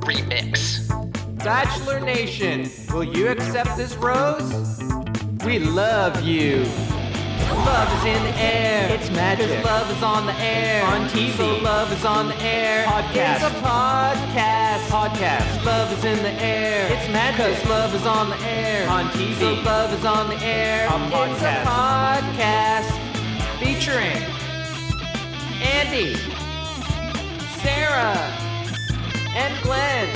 remix. Bachelor Nation, will you accept this rose? We love you. Love is in the air. It's magic. 'Cause love is on the air. On TV. So love is on the air. Podcast. It's a podcast. Podcast. Love is in the air. It's magic. 'Cause love is on the air. On TV. So love is on the air. It's a podcast. Featuring Andy, Sarah, and Glenn.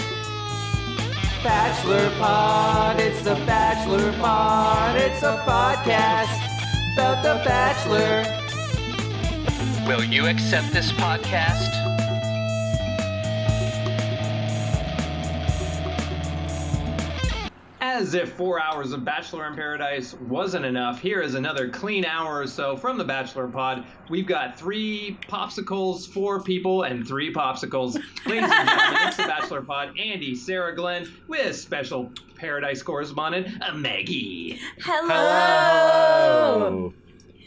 Bachelor Pod, it's the Bachelor Pod, it's a podcast about the Bachelor. Will you accept this podcast? As if 4 hours of Bachelor in Paradise wasn't enough, here is another clean hour or so from the Bachelor Pod. We've got 3 popsicles, 4 people, and 3 popsicles. Ladies and gentlemen, it's the Bachelor Pod. Andy, Sarah, Glenn, with special Paradise correspondent, Maggie. Hello.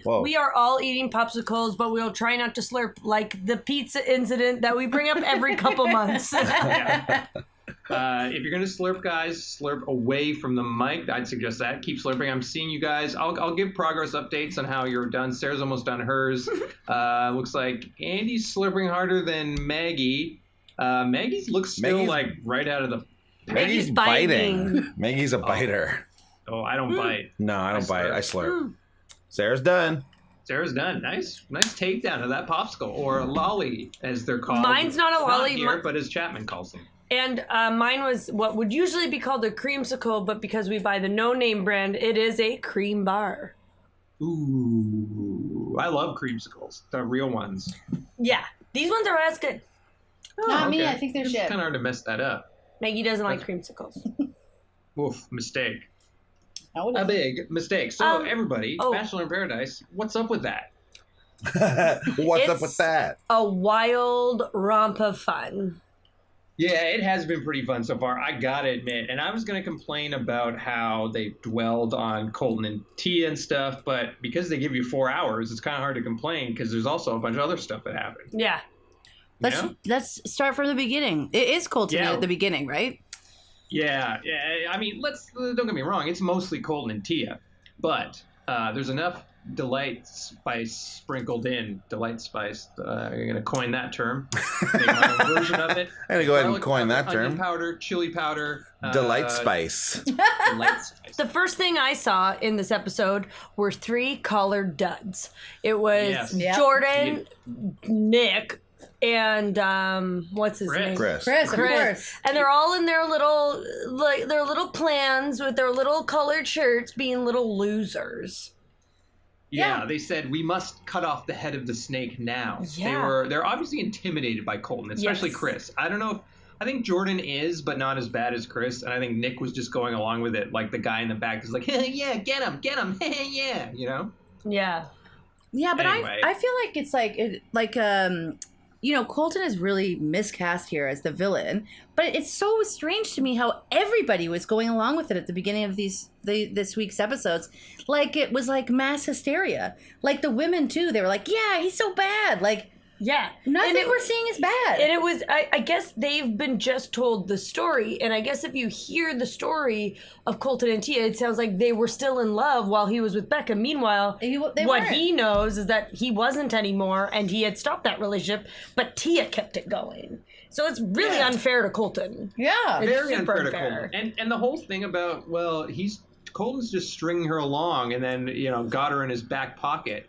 Whoa. We are all eating popsicles, but we'll try not to slurp like the pizza incident that we bring up every couple months. Yeah. If you're going to slurp, guys, slurp away from the mic. I'd suggest that. Keep slurping. I'm seeing you guys. I'll give progress updates on how you're done. Sarah's almost done hers. Looks like Andy's slurping harder than Maggie. Maggie's looks still like right out of the... Maggie's biting. Maggie's a biter. Oh, I don't bite. No, I don't bite. I slurp. Sarah's done. Sarah's done. Nice takedown of that popsicle, or lolly, as they're called. Mine's not a lolly. Not here, but as Chapman calls them. And mine was what would usually be called a creamsicle, but because we buy the no-name brand, it is a cream bar. Ooh, I love creamsicles, the real ones. Yeah, these ones are as good. Not me, I think they're It's shit. kind of hard to mess that up. Maggie doesn't like creamsicles. Oof, mistake. A A big mistake. So everybody, Bachelor in Paradise, what's up with that? What's up with that? A wild romp of fun. Yeah, it has been pretty fun so far, I gotta admit. And I was gonna complain about how they dwelled on Colton and Tia and stuff, but because they give you 4 hours, it's kind of hard to complain because there's also a bunch of other stuff that happened. Yeah. Let's start from the beginning. It is Colton at the beginning, right? Yeah. I mean, don't get me wrong. It's mostly Colton and Tia, but there's enough delight spice sprinkled in. Delight spice. I'm gonna coin that term. Make my own version of it. I'm gonna go ahead and coin that term. Onion powder, chili powder. Delight spice. Delight spice. The first thing I saw in this episode were 3 collared duds. It was Jordan, Nick, and what's his name? Chris, of course. And they're all in their little plans with their little colored shirts, being little losers. Yeah, they said we must cut off the head of the snake now. Yeah. They're obviously intimidated by Colton, especially Chris. I don't know I think Jordan is, but not as bad as Chris, and I think Nick was just going along with it, like the guy in the back is like, hey, yeah, get him, hey, yeah, you know? Yeah. Yeah, but anyway. I feel like it's Colton is really miscast here as the villain, but it's so strange to me how everybody was going along with it at the beginning of this week's episodes. Like, it was like mass hysteria. Like, the women, too, they were like, yeah, he's so bad. Like, yeah. Nothing we're seeing is bad. And it was, I guess they've been just told the story. And I guess if you hear the story of Colton and Tia, it sounds like they were still in love while he was with Becca. Meanwhile, what he knows is that he wasn't anymore and he had stopped that relationship, but Tia kept it going. So it's really unfair to Colton. Yeah. It's very super unfair to Colton. And the whole thing about, Colton's just stringing her along and then, got her in his back pocket.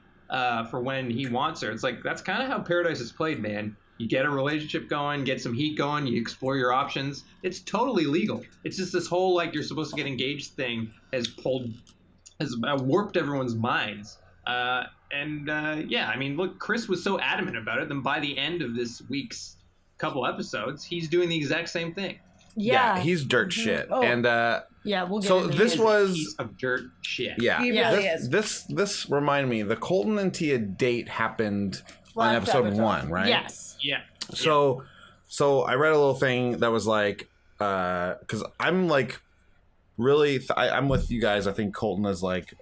For when he wants her. It's like, that's kind of how Paradise is played, man. You get a relationship going, get some heat going, you explore your options. It's totally legal. It's just this whole, like, you're supposed to get engaged thing has warped everyone's minds. I mean, look, Chris was so adamant about it, then by the end of this week's couple episodes, he's doing the exact same thing. Yeah. He's dirt shit. Oh. And we'll get so this was a piece of dirt shit. Yeah. He really is. This reminded me, the Colton and Tia date happened on episode 1, right? Yes. Yeah. So I read a little thing that was like, because I'm like really I'm with you guys. I think Colton is like,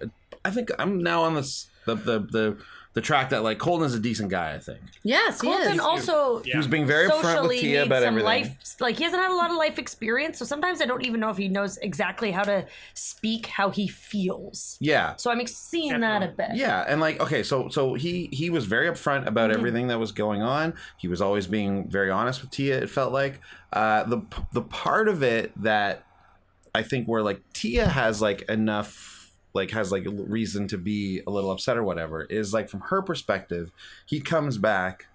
I think I'm now on the the track that like Colton is a decent guy, I think. Yes, he Colton is. also He was being very upfront with socially Tia needs about some everything. life. Like he hasn't had a lot of life experience, so sometimes I don't even know if he knows exactly how to speak how he feels. Yeah. So I'm seeing that a bit. Yeah, and like okay, so he was very upfront about everything that was going on. He was always being very honest with Tia. It felt like the part of it that I think where like Tia has like enough. Like has like a reason to be a little upset or whatever is like from her perspective, he comes back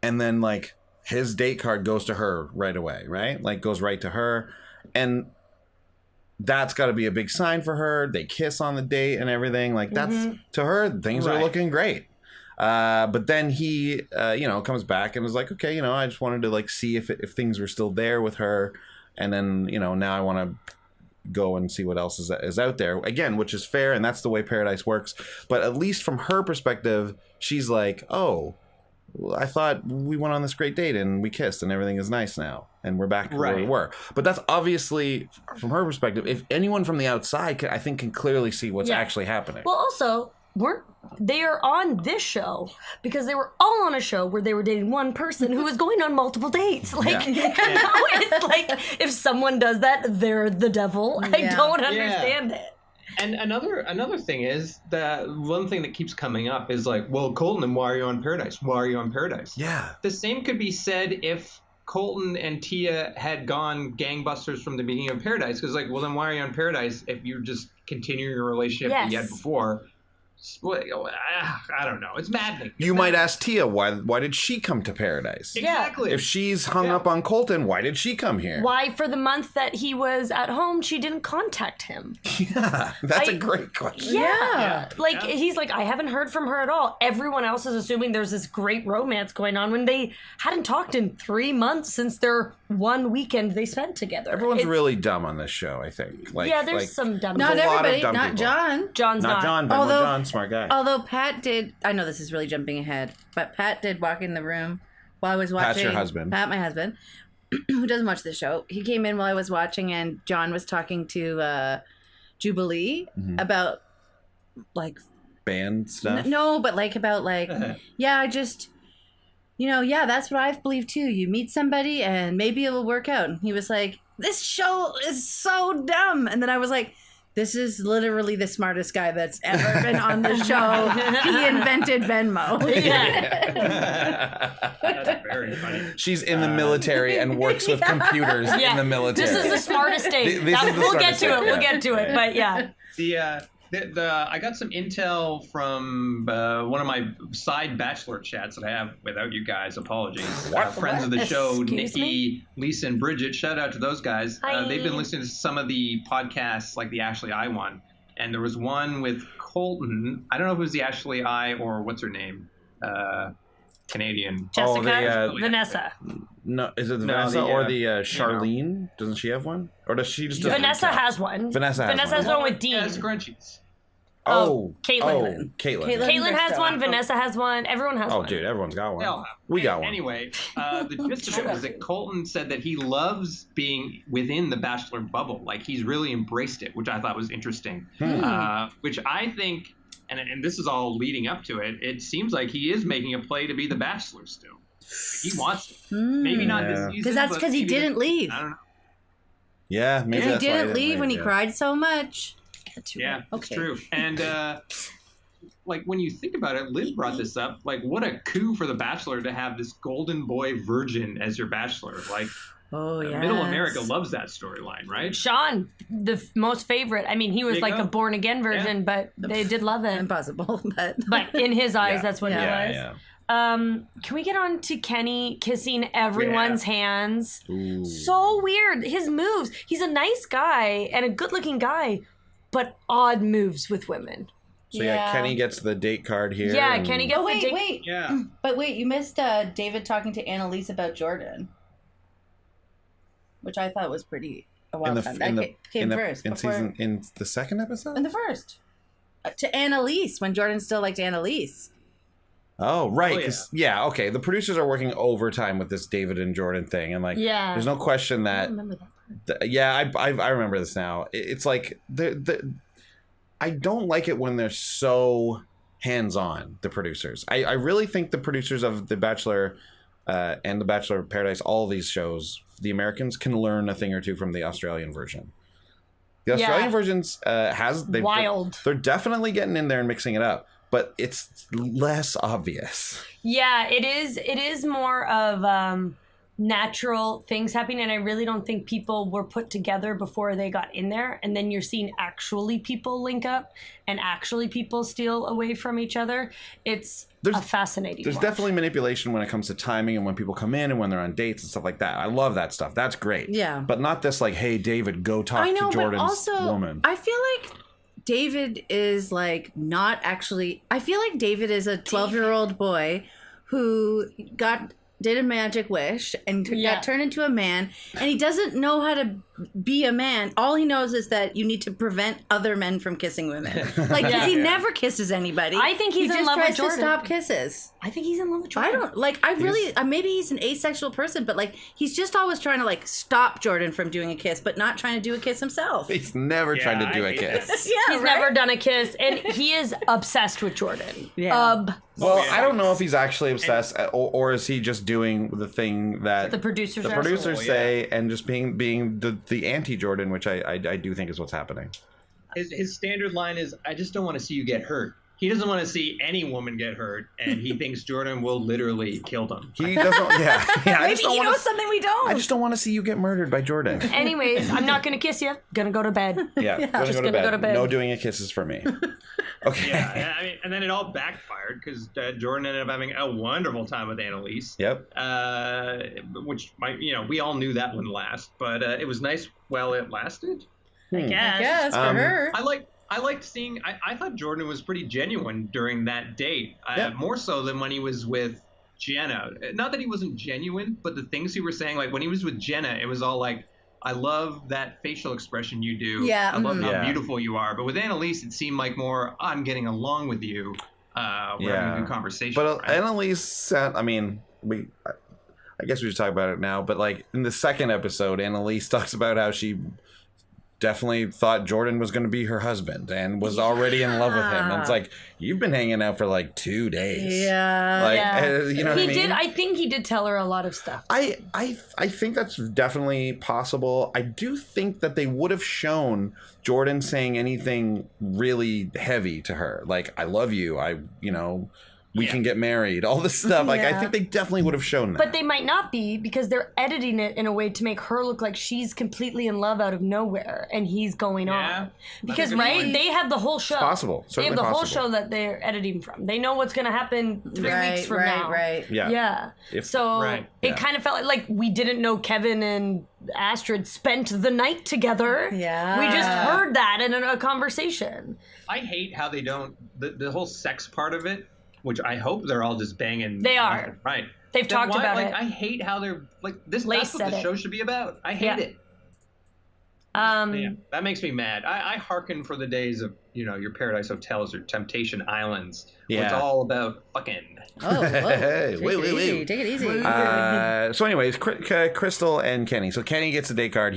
and then like his date card goes to her right away, right? Like goes right to her. And that's got to be a big sign for her. They kiss on the date and everything. Like that's to her, things are looking great. But then he, comes back and was like, okay, I just wanted to like see if things were still there with her. And then, now I want to go and see what else is out there again, which is fair, and that's the way Paradise works. But at least from her perspective, she's like, oh, I thought we went on this great date and we kissed and everything is nice now and we're back where we were. But that's obviously from her perspective. If anyone from the outside I think can clearly see what's actually happening. Well, also they are on this show because they were all on a show where they were dating one person who was going on multiple dates. Like, it's like if someone does that, they're the devil. I don't understand it. And another thing is that one thing that keeps coming up is like, well, Colton, why are you on Paradise? Why are you on Paradise? Yeah. The same could be said if Colton and Tia had gone gangbusters from the beginning of Paradise. Because like, well, then why are you on Paradise if you just continue your relationship that you had before? I don't know. It's maddening. You might ask Tia, why did she come to Paradise? Exactly. If she's hung up on Colton, why did she come here? Why, for the month that he was at home, she didn't contact him? Yeah, that's a great question. He's like, I haven't heard from her at all. Everyone else is assuming there's this great romance going on when they hadn't talked in 3 months since their one weekend they spent together. Everyone's really dumb on this show, I think. There's some dumb. Not a lot of everybody. dumb Not people. John. John's Not not. John, but John's smart guy. Although Pat did, I know this is really jumping ahead, but Pat did walk in the room while I was watching. Pat's your husband. Pat, my husband, who doesn't watch the show. He came in while I was watching, and John was talking to Jubilee about like band stuff. No, but like about like I just. That's what I've believed too. You meet somebody and maybe it'll work out. And he was like, this show is so dumb. And then I was like, this is literally the smartest guy that's ever been on the show. He invented Venmo. That's very funny. She's in the military and works with computers in the military. This is the smartest date. We'll get to it. But yeah. I got some intel from one of my side Bachelor chats that I have without you guys. Apologies. Friends of the show, Nikki, Lisa, and Bridget. Shout out to those guys. They've been listening to some of the podcasts, like the Ashley I one. And there was one with Colton. I don't know if it was the Ashley I or what's her name? Canadian. Jessica? Vanessa. No, is it the Vanessa or the Charlene? Doesn't she have one? Or does she just... Vanessa has one. Vanessa has one with Dean. Yeah, scrunchies. Caitlin. Caitlin has one. Vanessa has one. Everyone has one. Oh, dude, everyone's got one. We got one. Anyway, the gist of it was that Colton said that he loves being within the Bachelor bubble. Like, he's really embraced it, which I thought was interesting. Which I think, and this is all leading up to it, it seems like he is making a play to be the Bachelor still. He wants it. Maybe not this season. Because that's because he didn't leave. I don't know. Yeah, maybe he didn't leave when he cried so much. Yeah, it's true. And like when you think about it, Liz brought this up. Like, what a coup for the Bachelor to have this golden boy virgin as your Bachelor. Like, Middle America loves that storyline, right? Sean, the most favorite. I mean, he was like a born again virgin, but they did love it. Impossible, but in his eyes, that's what he was. Yeah. Can we get on to Kenny kissing everyone's hands? Ooh. So weird. His moves. He's a nice guy and a good-looking guy, but odd moves with women. So Kenny gets the date card here. Yeah, Kenny gets the date. Wait. Yeah. But wait, you missed David talking to Annalise about Jordan, which I thought was pretty a wild time. That came first. In the second episode? In the first. To Annalise, when Jordan still liked Annalise. Oh, right. Okay. The producers are working overtime with this David and Jordan thing. And, like, there's no question that... I remember that part. I remember this now. It's like... I don't like it when they're so hands-on, the producers. I really think the producers of The Bachelor and The Bachelor of Paradise, all of these shows, the Americans can learn a thing or two from the Australian version. The Australian versions wild. They're definitely getting in there and mixing it up, but it's less obvious. Yeah, it is. It is more of natural things happening, and I really don't think people were put together before they got in there. And then you're seeing actually people link up and actually people steal away from each other. It's a fascinating. There's definitely manipulation when it comes to timing and when people come in and when they're on dates and stuff like that. I love that stuff. That's great. Yeah. But not this like, hey, David, go talk to Jordan's but also, woman. I feel like David is like not actually. I feel like David is a 12-year-old boy who did a magic wish and got turned into a man, and he doesn't know how to be a man. All he knows is that you need to prevent other men from kissing women. Like he never kisses anybody. I think he's in love with Jordan. To stop kisses. I think he's in love with Jordan. I don't like. I really maybe he's an asexual person, but like he's just always trying to like stop Jordan from doing a kiss, but not trying to do a kiss himself. He's never trying to do a kiss. He's never done a kiss, and he is obsessed with Jordan. Yeah. Well, I don't know if he's actually obsessed, or is he just doing the thing that the producers say, and just being the anti-Jordan, which I do think is what's happening. His standard line is, "I just don't want to see you get hurt." He doesn't want to see any woman get hurt, and he thinks Jordan will literally kill them. He doesn't. Yeah. Maybe he knows something we don't. I just don't want to see you get murdered by Jordan. Anyways, I'm not gonna kiss you. Gonna go to bed. Yeah, just gonna go to bed. No doing a kisses for me. Okay. Yeah, I mean, and then it all backfired because Jordan ended up having a wonderful time with Annalise. Yep. Which we all knew that wouldn't last, but it was nice while it lasted. I guess for her. I liked seeing. I thought Jordan was pretty genuine during that date, more so than when he was with Jenna. Not that he wasn't genuine, but the things he was saying, like when he was with Jenna, it was all like, "I love that facial expression you do. Yeah, I love how beautiful you are." But with Annalise, it seemed like more, "I'm getting along with you. We're having a good conversation." But right? Annalise said, I mean, I guess we should talk about it now. But like in the second episode, Annalise talks about how she definitely thought Jordan was going to be her husband and was already in love with him. And it's like, you've been hanging out for like 2 days. Yeah. Like, you know what I mean? He did. I think he did tell her a lot of stuff. I think that's definitely possible. I do think that they would have shown Jordan saying anything really heavy to her. Like, I love you. We can get married. All this stuff. Like, I think they definitely would have shown that. But they might not be, because they're editing it in a way to make her look like she's completely in love out of nowhere and he's going on. Because, they have the whole show. It's possible. They have the whole show that they're editing from. They know what's going to happen 3 weeks from now. Right. Yeah. It kind of felt like we didn't know Kevin and Astrid spent the night together. Yeah. We just heard that in a conversation. I hate how they don't, the whole sex part of it, which I hope they're all just banging. They are. Right. They've talked about it. I hate how they're like this. Lace That's what the said show should be about. I hate it. That makes me mad. I hearken for the days of your Paradise Hotels or Temptation Islands. Where it's all about fucking. Oh, hey, wait. Take it easy. So anyways, Crystal and Kenny. So Kenny gets a date card.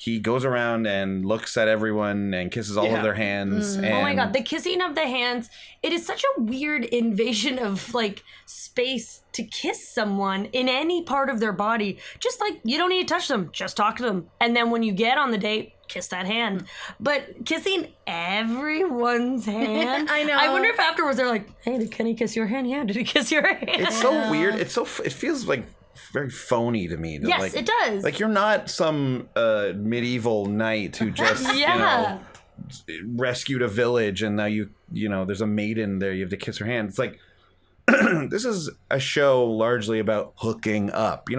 He goes around and looks at everyone and kisses all of their hands. And oh my god, the kissing of the hands. It is such a weird invasion of like space to kiss someone in any part of their body. Just like, you don't need to touch them, just talk to them. And then when you get on the date, kiss that hand. But kissing everyone's hand. I know. I wonder if afterwards they're like, hey, did Kenny kiss your hand? Yeah, did he kiss your hand? It's so weird. It feels like very phony to me. Yes, it does. Like, you're not some medieval knight who just rescued a village and now there's a maiden there, you have to kiss her hand. It's like, this is a show largely about hooking up. You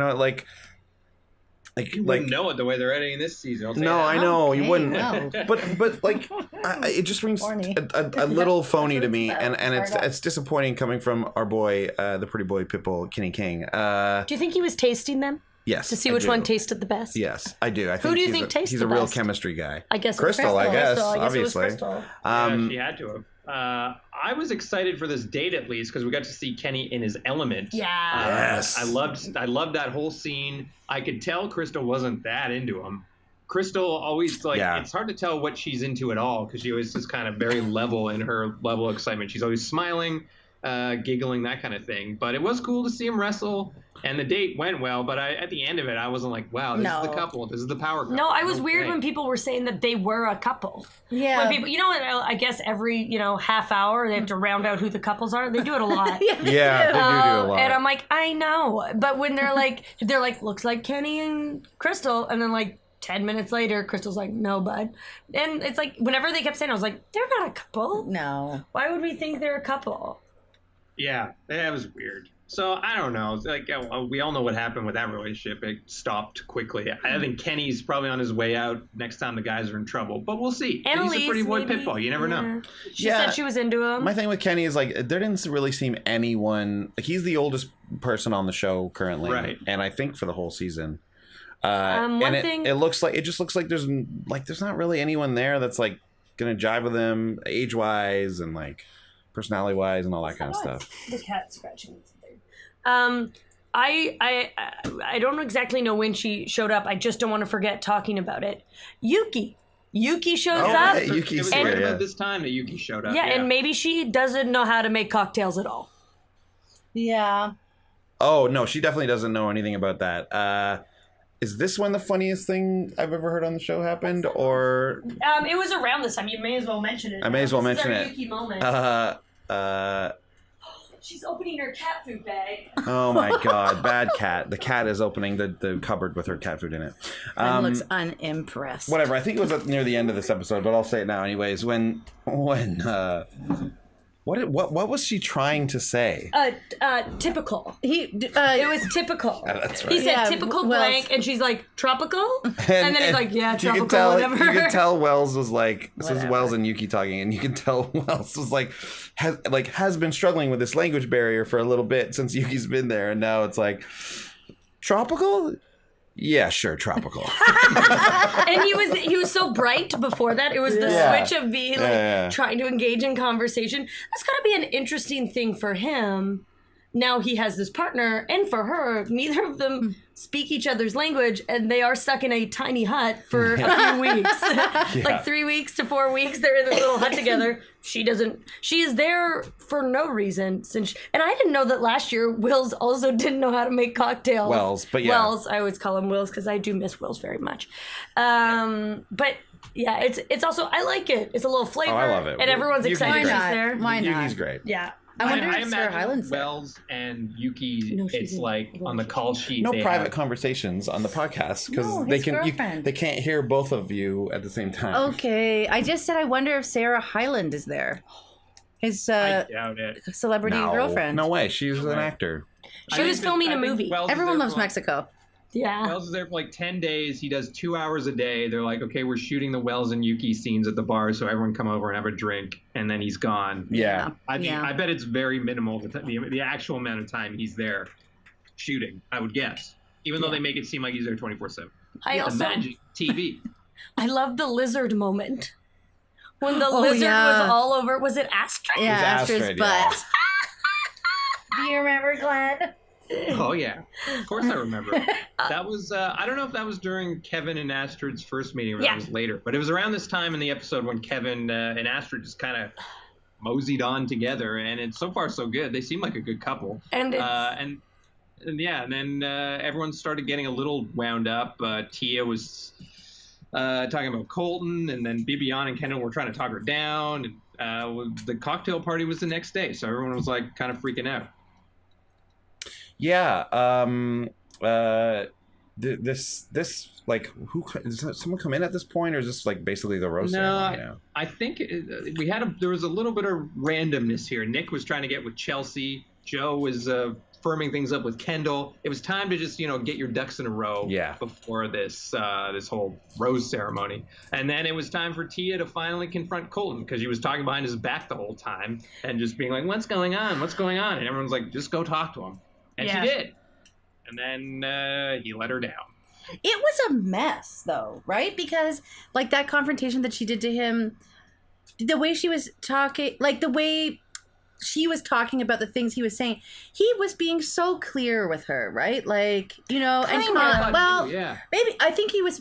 wouldn't know it the way they're editing this season. No, I know you wouldn't. No. But like, it just rings a little phony to me, and it's disappointing coming from our boy, the pretty boy Pitbull, Kenny King. Do you think he was tasting them? Yes. To see which one tasted the best? Yes, I do. I think Who do you think tastes he's the a real best? chemistry guy. I guess Crystal. I guess Crystal. obviously. It was Crystal. She had to have. I was excited for this date at least because we got to see Kenny in his element. Yeah. Yes. I loved that whole scene. I could tell Crystal wasn't that into him. Crystal always like Yeah. it's hard to tell what she's into at all because she always is kind of very level in her level of excitement. She's always smiling, giggling, that kind of thing. But it was cool to see him wrestle, and the date went well. But at the end of it, I wasn't like, wow, this is the couple. This is the power couple. No, I was weird when people were saying that they were a couple. Yeah. When people, I guess every, half hour they have to round out who the couples are. They do it a lot. Yeah, they do a lot. And I'm like, I know. But when they're like, looks like Kenny and Crystal. And then like 10 minutes later, Crystal's like, no, bud. And it's like, whenever they kept saying, I was like, they're not a couple. No. Why would we think they're a couple? Yeah, that was weird. So I don't know. It's like we all know what happened with that relationship. It stopped quickly. I think Kenny's probably on his way out next time the guys are in trouble. But we'll see. Annalise, he's a pretty boy maybe. pitbull. You never know. She said she was into him. My thing with Kenny is like there didn't really seem anyone. Like he's the oldest person on the show currently, Right? And I think for the whole season. It just looks like there's not really anyone there that's like gonna jive with him age wise and like personality wise and all that kind of stuff. The cat scratching something. I don't exactly know when she showed up. I just don't want to forget talking about it. Yuki shows up. Hey, Yuki's It was here, right yeah. about this time that Yuki showed up. Yeah, and maybe she doesn't know how to make cocktails at all. Yeah. Oh no, she definitely doesn't know anything about that. Is this when the funniest thing I've ever heard on the show happened, or? It was around this time. You may as well mention it. I may as well This is mention our it. Yuki moment. She's opening her cat food bag. Oh my god, bad cat. The cat is opening the cupboard with her cat food in it. Glenn looks unimpressed. Whatever. I think it was near the end of this episode, but I'll say it now anyways. When what was she trying to say? Typical. It was typical. That's right. He said typical Wells. blank, and she's like, tropical? And then he's like, yeah, tropical, whatever. You can tell Wells was like, this is Wells and Yuki talking, and you can tell Wells was like, has been struggling with this language barrier for a little bit since Yuki's been there, and now it's like, tropical? Yeah, sure, tropical. And he was so bright before that. It was the switch of being trying to engage in conversation. That's gotta be an interesting thing for him. Now he has this partner, and for her, neither of them speak each other's language, and they are stuck in a tiny hut for a few weeks. Like 3 weeks to 4 weeks, they're in this little hut together. She is there for no reason. And I didn't know that last year Wills also didn't know how to make cocktails. Wells, but yeah. Wells, I always call him Wills because I do miss Wills very much. But yeah, it's also, I like it. It's a little flavor. Oh, I love it. And everyone's Yuki's excited great. she's there. Why not? Yuki's great. Yeah. I wonder I if Sarah imagine Hyland's there. Wells and Yuki, No, she's it's in like on the call sheet. No they private have- conversations on the podcast because No, they his can girlfriend. they can't hear both of you at the same time. Okay. I just said I wonder if Sarah Hyland is there. His I doubt it. celebrity girlfriend. No way. She's an actor. She was filming a movie. Everyone loves Mexico. Yeah. Wells is there for like 10 days. He does 2 hours a day. They're like, okay, we're shooting the Wells and Yuki scenes at the bar, so everyone come over and have a drink, and then he's gone. Yeah. I mean, I bet it's very minimal, the actual amount of time he's there shooting, I would guess. Even though they make it seem like he's there 24/7. I The magic TV. love the lizard moment. When the lizard was all over, was it Astrid? Yeah, Astrid's Astrid, butt. Do you remember, Glenn? Oh, yeah. Of course I remember. That was, I don't know if that was during Kevin and Astrid's first meeting or that was later, but it was around this time in the episode when Kevin and Astrid just kind of moseyed on together, and it's so far so good. They seem like a good couple. And then everyone started getting a little wound up. Tia was talking about Colton, and then Bibiana and Kendall were trying to talk her down. And the cocktail party was the next day, so everyone was like kind of freaking out. Yeah. This like who does someone come in at this point, or is this like basically the roast ceremony now? I think there was a little bit of randomness here. Nick was trying to get with Chelsea. Joe was firming things up with Kendall. It was time to just get your ducks in a row before this this whole rose ceremony. And then it was time for Tia to finally confront Colton because he was talking behind his back the whole time and just being like, "What's going on? What's going on?" And everyone's like, "Just go talk to him." And she did. And then he let her down. It was a mess, though, right? Because, like, that confrontation that she did to him, the way she was talking, like, the way she was talking about the things he was saying, he was being so clear with her, right? Like, and maybe, I think he was,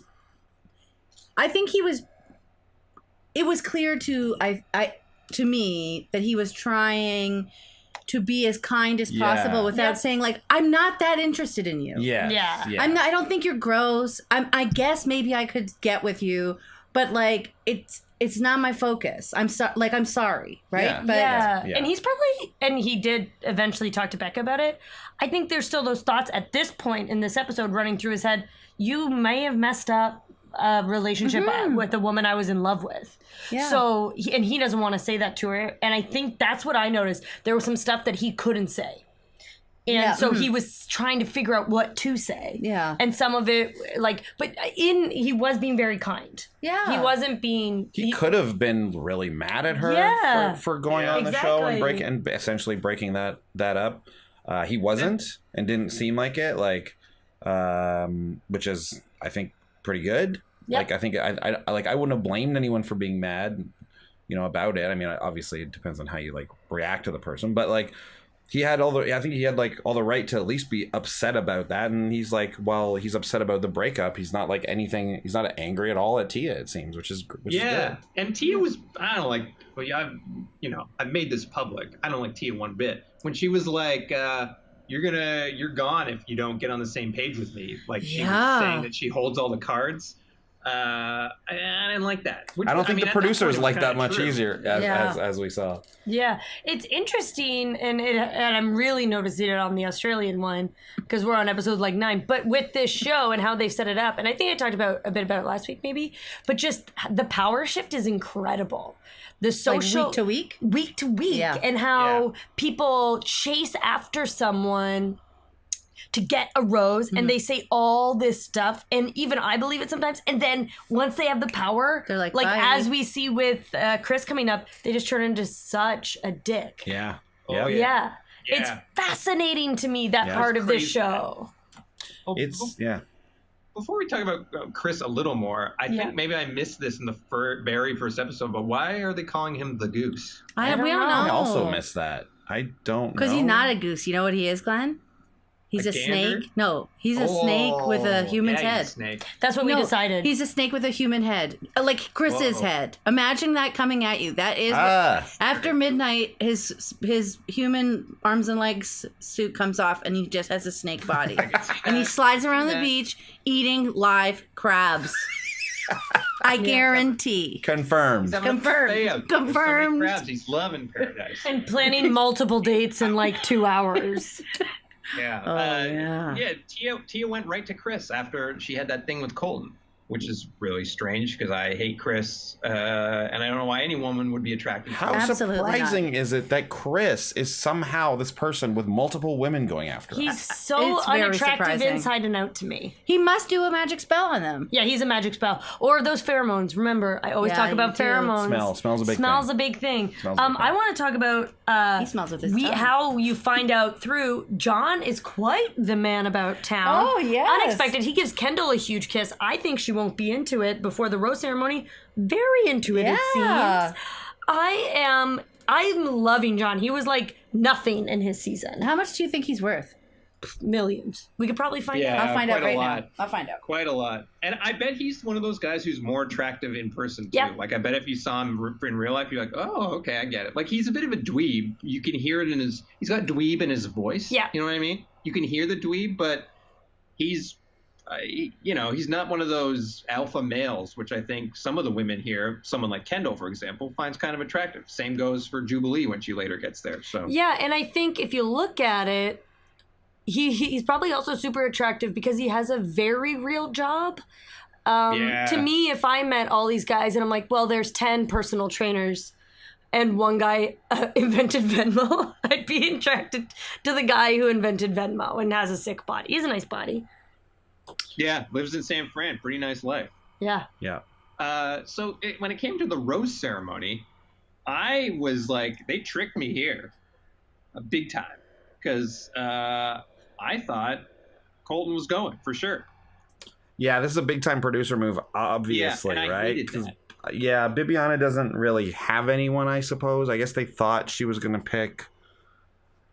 I think he was. It was clear to me that he was trying to be as kind as possible without saying like, I'm not that interested in you. Yeah. I don't think you're gross. I guess maybe I could get with you, but like it's not my focus. I'm sorry, right? Yeah. But Yeah. And he's probably, and he did eventually talk to Becca about it. I think there's still those thoughts at this point in this episode running through his head. You may have messed up a relationship with a woman I was in love with. Yeah. So, he doesn't want to say that to her. And I think that's what I noticed. There was some stuff that he couldn't say. And so he was trying to figure out what to say. Yeah. And some of it, like, but he was being very kind. Yeah. He wasn't being... He could have been really mad at her for going on the show and essentially breaking that up. He wasn't and didn't seem like it, like, which is, I think, pretty good. Yep. Like, I think I wouldn't have blamed anyone for being mad, about it. I mean, obviously it depends on how you like react to the person, but like I think he had like all the right to at least be upset about that. And he's like, well, he's upset about the breakup. He's not like anything. He's not angry at all at Tia, it seems, which is good. And Tia was, I don't like, well, I've made this public. I don't like Tia one bit. When she was like, you're gone if you don't get on the same page with me. Like she was saying that she holds all the cards. I didn't like that. I don't think the producers like that much true. easier as we saw. Yeah, it's interesting, and I'm really noticing it on the Australian one because we're on episode like 9. But with this show and how they've set it up, and I think I talked a bit about it last week, maybe. But just the power shift is incredible. The social like week to week, and how people chase after someone to get a rose, and they say all this stuff, and even I believe it sometimes. And then once they have the power, they're like as we see with Chris coming up, they just turn into such a dick. Yeah. Yeah. It's fascinating to me, that part of this show. Before we talk about Chris a little more, I think maybe I missed this in the very first episode, but why are they calling him the Goose? we don't know. I also missed that. I don't know. Because he's not a goose. You know what he is, Glenn? He's a snake. No, he's a snake with a human's head. Snake. That's what we decided. He's a snake with a human head, like Chris's head. Imagine that coming at you. That is after midnight. His human arms and legs suit comes off, and he just has a snake body, and he slides around the beach eating live crabs. I guarantee. Confirmed. Confirmed. Crabs. He's loving paradise. And planning multiple dates in like 2 hours. Tia went right to Chris after she had that thing with Colton, which is really strange because I hate Chris, and I don't know why any woman would be attracted to him. How surprising is it that Chris is somehow this person with multiple women going after him? He's so unattractive inside and out to me. He must do a magic spell on them. Yeah, he's a magic spell. Or those pheromones. Remember, I always talk about pheromones. Smells a big thing. Smells a big thing. I want to talk about he smells with his tongue. How you find out through John is quite the man about town. Oh, yes. Unexpected. He gives Kendall a huge kiss. I think she won't be into it before the rose ceremony. Very into it, it seems. I'm loving John. He was like nothing in his season. How much do you think he's worth? Millions. We could probably find out. I'll find out right now. I'll find out. Quite a lot. And I bet he's one of those guys who's more attractive in person, too. Yeah. Like, I bet if you saw him in real life, you're like, oh, okay, I get it. Like, he's a bit of a dweeb. You can hear it he's got dweeb in his voice. Yeah. You know what I mean? You can hear the dweeb, but he's not one of those alpha males, which I think some of the women here, someone like Kendall, for example, finds kind of attractive. Same goes for Jubilee when she later gets there. So yeah, and I think if you look at it, he's probably also super attractive because he has a very real job. To me, if I met all these guys and I'm like, well, there's 10 personal trainers and one guy invented Venmo, I'd be attracted to the guy who invented Venmo and has a sick body. He's a nice body. Yeah, lives in San Fran. Pretty nice life. Yeah. So when it came to the rose ceremony, I was like, they tricked me here big time because I thought Colton was going for sure. Yeah, this is a big time producer move, obviously, and I right? hated that. Yeah, Bibiana doesn't really have anyone, I suppose. I guess they thought she was going to pick.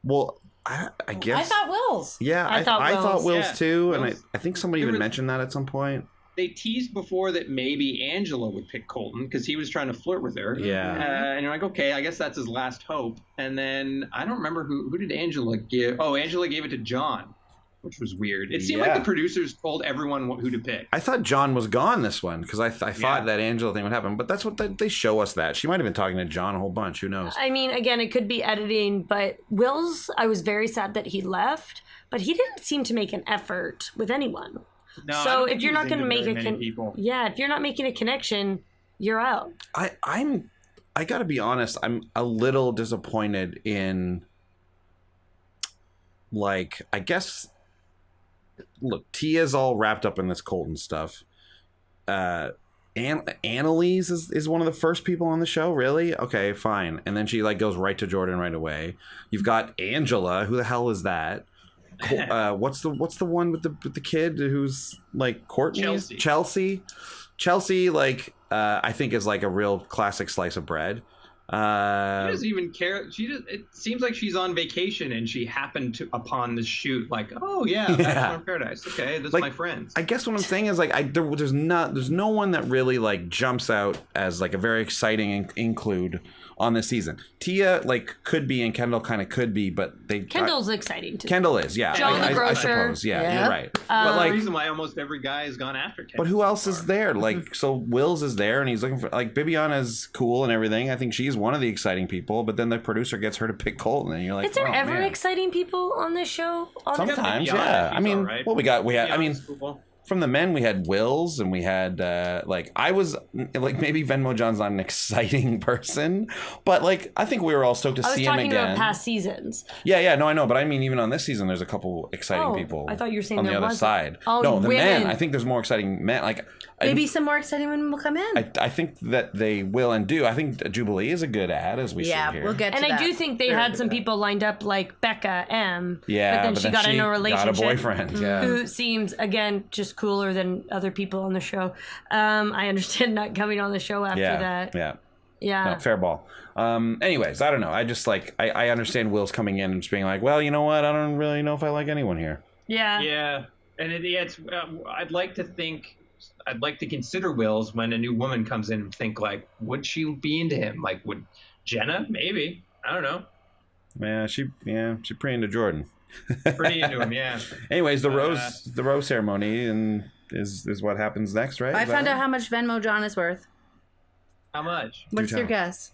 Well, I guess. I thought Will's. Yeah, I thought Will's too, and I I think somebody even mentioned that at some point. they teased before that maybe Angela would pick Colton because he was trying to flirt with her. Yeah. And you're like, okay, I guess that's his last hope. And then I don't remember who did Angela give. Oh, Angela gave it to John, which was weird. It seemed like the producers told everyone who to pick. I thought John was gone this one because I thought that Angela thing would happen. But that's what they show us that. She might have been talking to John a whole bunch. Who knows? I mean, again, it could be editing, but Will's, I was very sad that he left, but he didn't seem to make an effort with anyone. No, so if you're not going to make if you're not making a connection, you're out. I got to be honest. I'm a little disappointed in, like, I guess. Look, Tia's all wrapped up in this Colton stuff. Annalise is one of the first people on the show, really? Okay, fine. And then she like goes right to Jordan right away. You've got Angela. Who the hell is that? What's the one with the kid who's like Courtney? Chelsea, like I think is like a real classic slice of bread. She doesn't even care. It seems like she's on vacation and she happened upon the shoot. Like, oh yeah, Bachelor in Paradise. Okay, that's like, my friends. I guess what I'm saying is like there's no one that really like jumps out as like a very exciting include on this season. Tia like could be and Kendall kind of could be, but Kendall's exciting too. Kendall is, yeah. John the grocer. I suppose, yeah, you're right. But like, the reason why almost every guy has gone after Kendall. But who else is there? Like, so Wills is there, and he's looking for like Bibiana's cool and everything. I think she's one of the exciting people. But then the producer gets her to pick Colton, and you're like, is there ever exciting people on this show? Sometimes, yeah. I mean, right. Well, we had. I mean. Cool. From the men, we had Wills, and we had like I was like maybe Venmo John's not an exciting person, but like I think we were all stoked to see him again. I was talking about past seasons. Yeah, no, I know, but I mean even on this season, there's a couple exciting people. I thought you were saying on the other side. Oh, no, the men. I think there's more exciting men. Like maybe some more exciting women will come in. I think that they will and do. I think Jubilee is a good ad as we see here. Yeah, we'll get to that. And I do think they had some people lined up like Becca M. Yeah, but then she got in a relationship. Got a boyfriend. Yeah, who seems again just cooler than other people on the show. I understand not coming on the show after that. Yeah. No, fair ball. Anyways, I don't know. I just like I understand Will's coming in and just being like, well, you know what? I don't really know if I like anyone here. Yeah. Yeah. And it's I'd like to consider Will's when a new woman comes in and think like, would she be into him? Like, would Jenna? Maybe. I don't know. Yeah, she's pretty into Jordan. Pretty into him, yeah. Anyways, the rose ceremony and is what happens next, right? I found out how much Venmo John is worth. How much? What's your guess?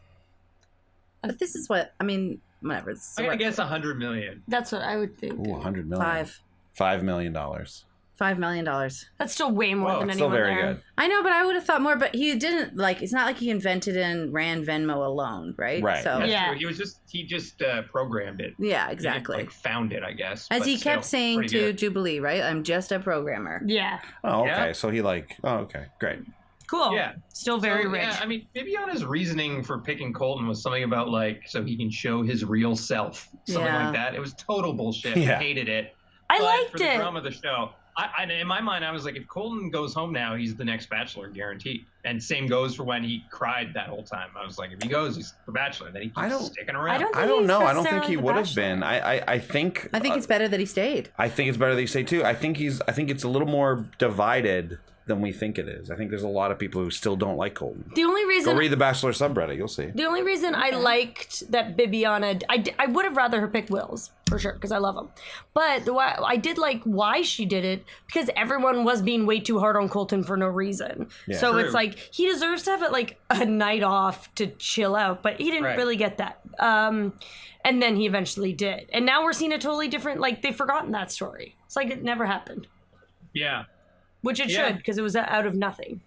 But this is what I mean. Whatever. I guess $100 million. That's what I would think. Ooh, $100 million. $5 million. $5 million. That's still way more than anyone still very there. good. I know, but I would have thought more. But he didn't like. It's not like he invented and ran Venmo alone, right? Right. So yeah, he just programmed it. Yeah, exactly. He found it, I guess. As he kept saying to Jubilee, right? I'm just a programmer. Yeah. Oh, okay. Yeah. So he okay, great. Cool. Yeah. Still very rich. Yeah, I mean, Bibiana's reasoning for picking Colton was something about like so he can show his real self, something like that. It was total bullshit. Yeah. I hated it. I liked for the drama of the show. I in my mind, I was like, if Colton goes home now, he's the next Bachelor, guaranteed. And same goes for when he cried that whole time. I was like, if he goes, he's the Bachelor. Then he keeps sticking around. I don't know. I don't think he would have been. I think it's better that he stayed. I think it's better that he stayed too. I think it's a little more divided than we think it is. I think there's a lot of people who still don't like Colton. The only reason... Go read the Bachelor subreddit, you'll see. The only reason I liked that Bibiana... I would have rather her pick Wills, for sure, because I love him. But I did like why she did it, because everyone was being way too hard on Colton for no reason. Yeah. So it's like, he deserves to have it like a night off to chill out, but he didn't really get that. And then he eventually did. And now we're seeing a totally different... Like, they've forgotten that story. It's like it never happened. Yeah. Which it should, because it was out of nothing.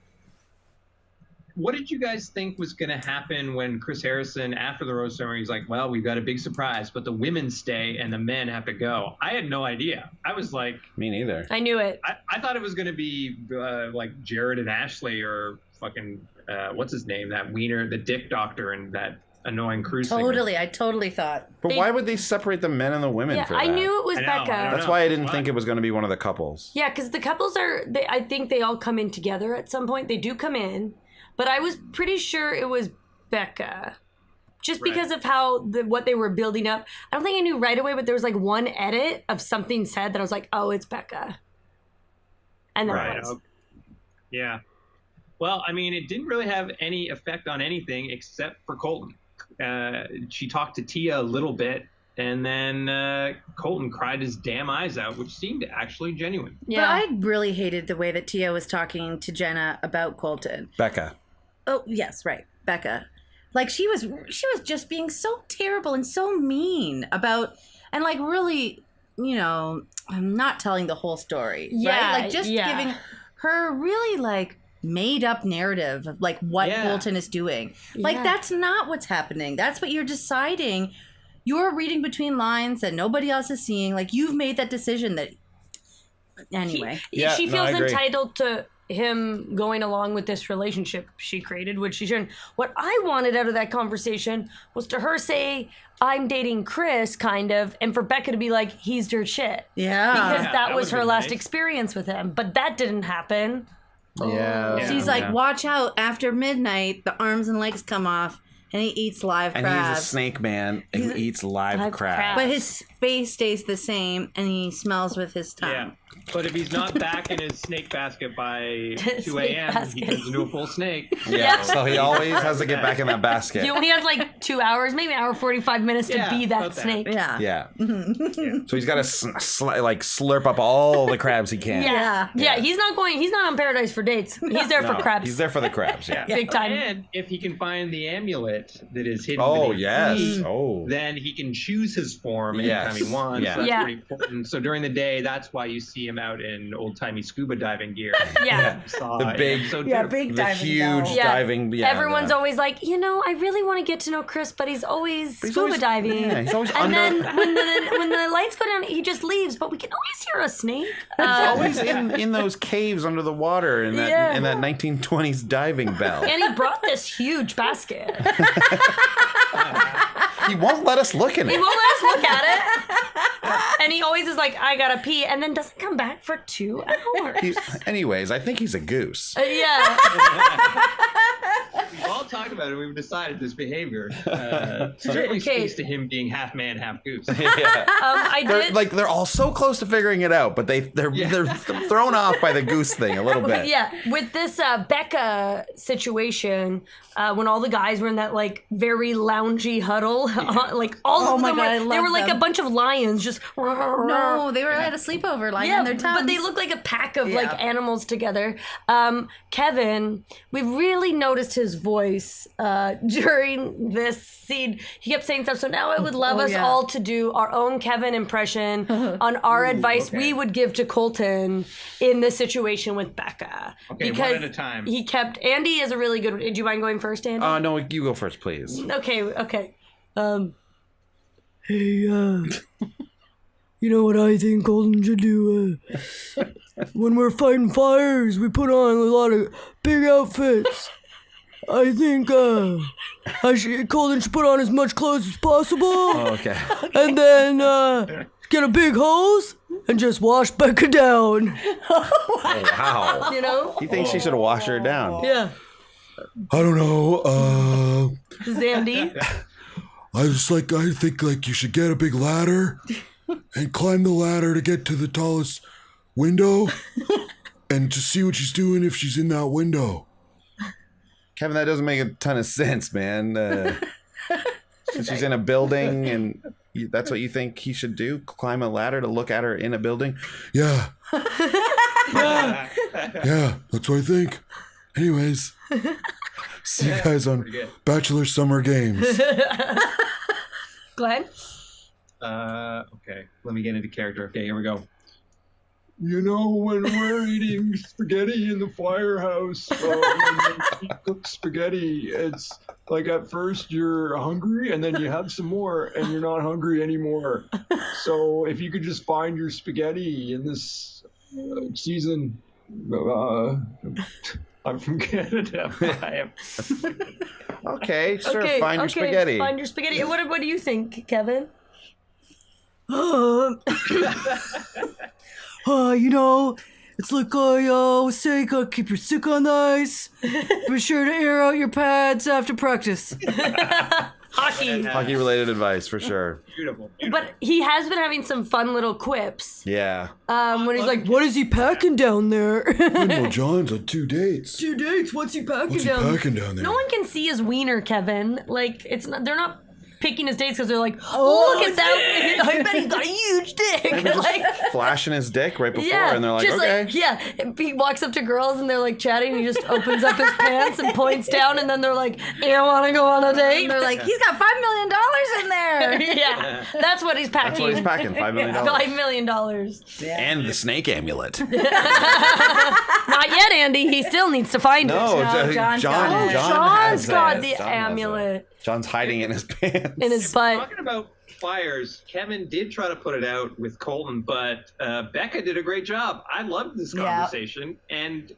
What did you guys think was going to happen when Chris Harrison, after the rose ceremony, he's like, well, we've got a big surprise, but the women stay and the men have to go? I had no idea. I was like... Me neither. I knew it. I thought it was going to be like Jared and Ashley or fucking, what's his name? That wiener, the dick doctor and that annoying cruise singer. I totally thought. But why would they separate the men and the women for that? I knew it was Becca. That's why I didn't think it was going to be one of the couples. Yeah, because the couples I think they all come in together at some point. They do come in. But I was pretty sure it was Becca. Just because of how what they were building up. I don't think I knew right away, but there was like one edit of something said that I was like, oh, it's Becca. And then it was. Yeah. Well, I mean, it didn't really have any effect on anything except for Colton. She talked to Tia a little bit, and then Colton cried his damn eyes out, which seemed actually genuine. Yeah. But I really hated the way that Tia was talking to Jenna about Colton. Becca. Oh, yes, right. Becca. Like, she was just being so terrible and so mean about, and like really, you know, I'm not telling the whole story. Yeah. Right? Like, just giving her really like made up narrative of like what Colton is doing. Like, that's not what's happening. That's what you're deciding. You're reading between lines that nobody else is seeing. Like, you've made that decision that, anyway. She feels entitled to him going along with this relationship she created, which she shouldn't. What I wanted out of that conversation was to her say, I'm dating Chris, kind of, and for Becca to be like, he's dirt shit. Yeah. Because that was her last experience with him. But that didn't happen. Yeah. She's like, watch out, after midnight, the arms and legs come off, and he eats live crabs. And he's a snake man, and he eats live crabs. But his face stays the same, and he smells with his tongue. Yeah. But if he's not back in his snake basket by 2 a.m., he turns into a full snake. Yeah, so he always has to get back in that basket. He only has like 2 hours, maybe an hour 45 minutes to be that snake. Yeah. So he's got to slurp up all the crabs he can. Yeah. He's not on Paradise for dates. He's there for crabs. He's there for the crabs, Big time. And if he can find the amulet that is hidden then he can choose his form anytime he wants. Yeah. So that's pretty important. So during the day, that's why you see him out in old-timey scuba diving gear. The big huge diving. Yeah, everyone's always like, I really want to get to know Chris, but he's always scuba diving. Yeah, he's always and then when the lights go down, he just leaves. But we can always hear a snake. He's always in those caves under the water in that 1920s diving bell. And he brought this huge basket. He won't let us look in it. He won't let us look at it. And he always is like, I gotta pee, and then doesn't come back for 2 hours. Anyways, I think he's a goose. Yeah. We've all talked about it. We've decided this behavior certainly speaks to him being half man, half goose. They're all so close to figuring it out, but they're thrown off by the goose thing a little bit. Yeah, with this Becca situation, when all the guys were in that like very loungy huddle, like all of them, they were like a bunch of lions just. No, they were at a sleepover lying on their tubs. But they look like a pack of like animals together. Kevin, we really noticed his voice during this scene. He kept saying stuff. So now I would love us all to do our own Kevin impression on our advice we would give to Colton in this situation with Becca. Okay, because one at a time. He kept. Andy is a really good. Do you mind going first, Andy? No, you go first, please. Okay. Hey, you know what I think Colton should do? When we're fighting fires, we put on a lot of big outfits. I think Colton should put on as much clothes as possible. Oh, okay. And then get a big hose and just wash Becca down. Oh, wow. You know? He thinks she should have washed her down. Yeah. I don't know. Zandy. I think you should get a big ladder and climb the ladder to get to the tallest window and to see what she's doing if she's in that window. Kevin, that doesn't make a ton of sense, man. Since she's in a building and that's what you think he should do? Climb a ladder to look at her in a building? Yeah. Yeah, that's what I think. Anyways, see you guys on Bachelor Summer Games. Glenn? Okay, let me get into character. Okay, here we go. You know, when we're eating spaghetti in the firehouse, when you cook spaghetti, it's like at first you're hungry and then you have some more and you're not hungry anymore. So if you could just find your spaghetti in this season, I'm from Canada. Okay, sure. Find your spaghetti. Find your spaghetti. What do you think, Kevin? It's like I always say, gotta keep your stick on the ice. Be sure to air out your pads after practice. Hockey related advice for sure. Beautiful. But he has been having some fun little quips. Yeah. When he's like, "What is he packing down there?" Well, John's on 2 dates. 2 dates. What's he packing What's he down? packing down there? No one can see his wiener, Kevin. Like it's not. They're not picking his dates because they're like, "Oh, look at that! I bet he's got a huge dick." Maybe just Like, flashing his dick right before, yeah, and they're like, just okay. And he walks up to girls and they're like chatting. And he just opens up his pants and points down, and then they're like, "You want to go on a date?" And they're like, he's got $5 million in there. Yeah, that's what he's packing. That's what he's packing. $5 million. $5 million. And the snake amulet. Not yet, Andy. He still needs to find No, it. John's John got it. John's has got it. the John has amulet it. John's hiding it in his pants. in his butt. Talking about flyers, Kevin did try to put it out with Colton, but Becca did a great job. I loved this conversation, and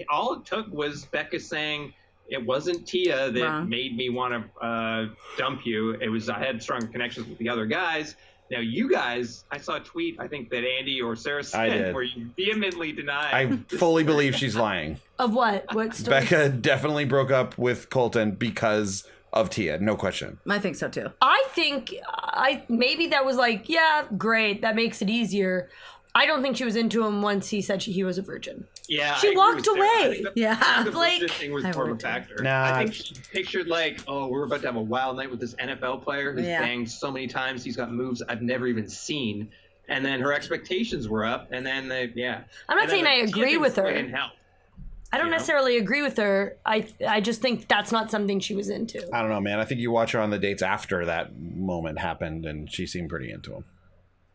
all it took was Becca saying it wasn't Tia that made me want to dump you. It was I had strong connections with the other guys. Now, you guys, I saw a tweet, I think that Andy or Sarah said, where you vehemently denied. I fully believe she's lying. Of what? What story? Becca definitely broke up with Colton because of Tia, no question. I think so too. I think maybe that was like, yeah, great. That makes it easier. I don't think she was into him once he said he was a virgin. Yeah, she walked away. The like thing was more of a factor. Nah. I think she pictured like, oh, we're about to have a wild night with this NFL player who's banged so many times. He's got moves I've never even seen. And then her expectations were up. And then I'm not saying I agree with her. I don't necessarily agree with her. I just think that's not something she was into. I don't know, man. I think you watch her on the dates after that moment happened, and she seemed pretty into him.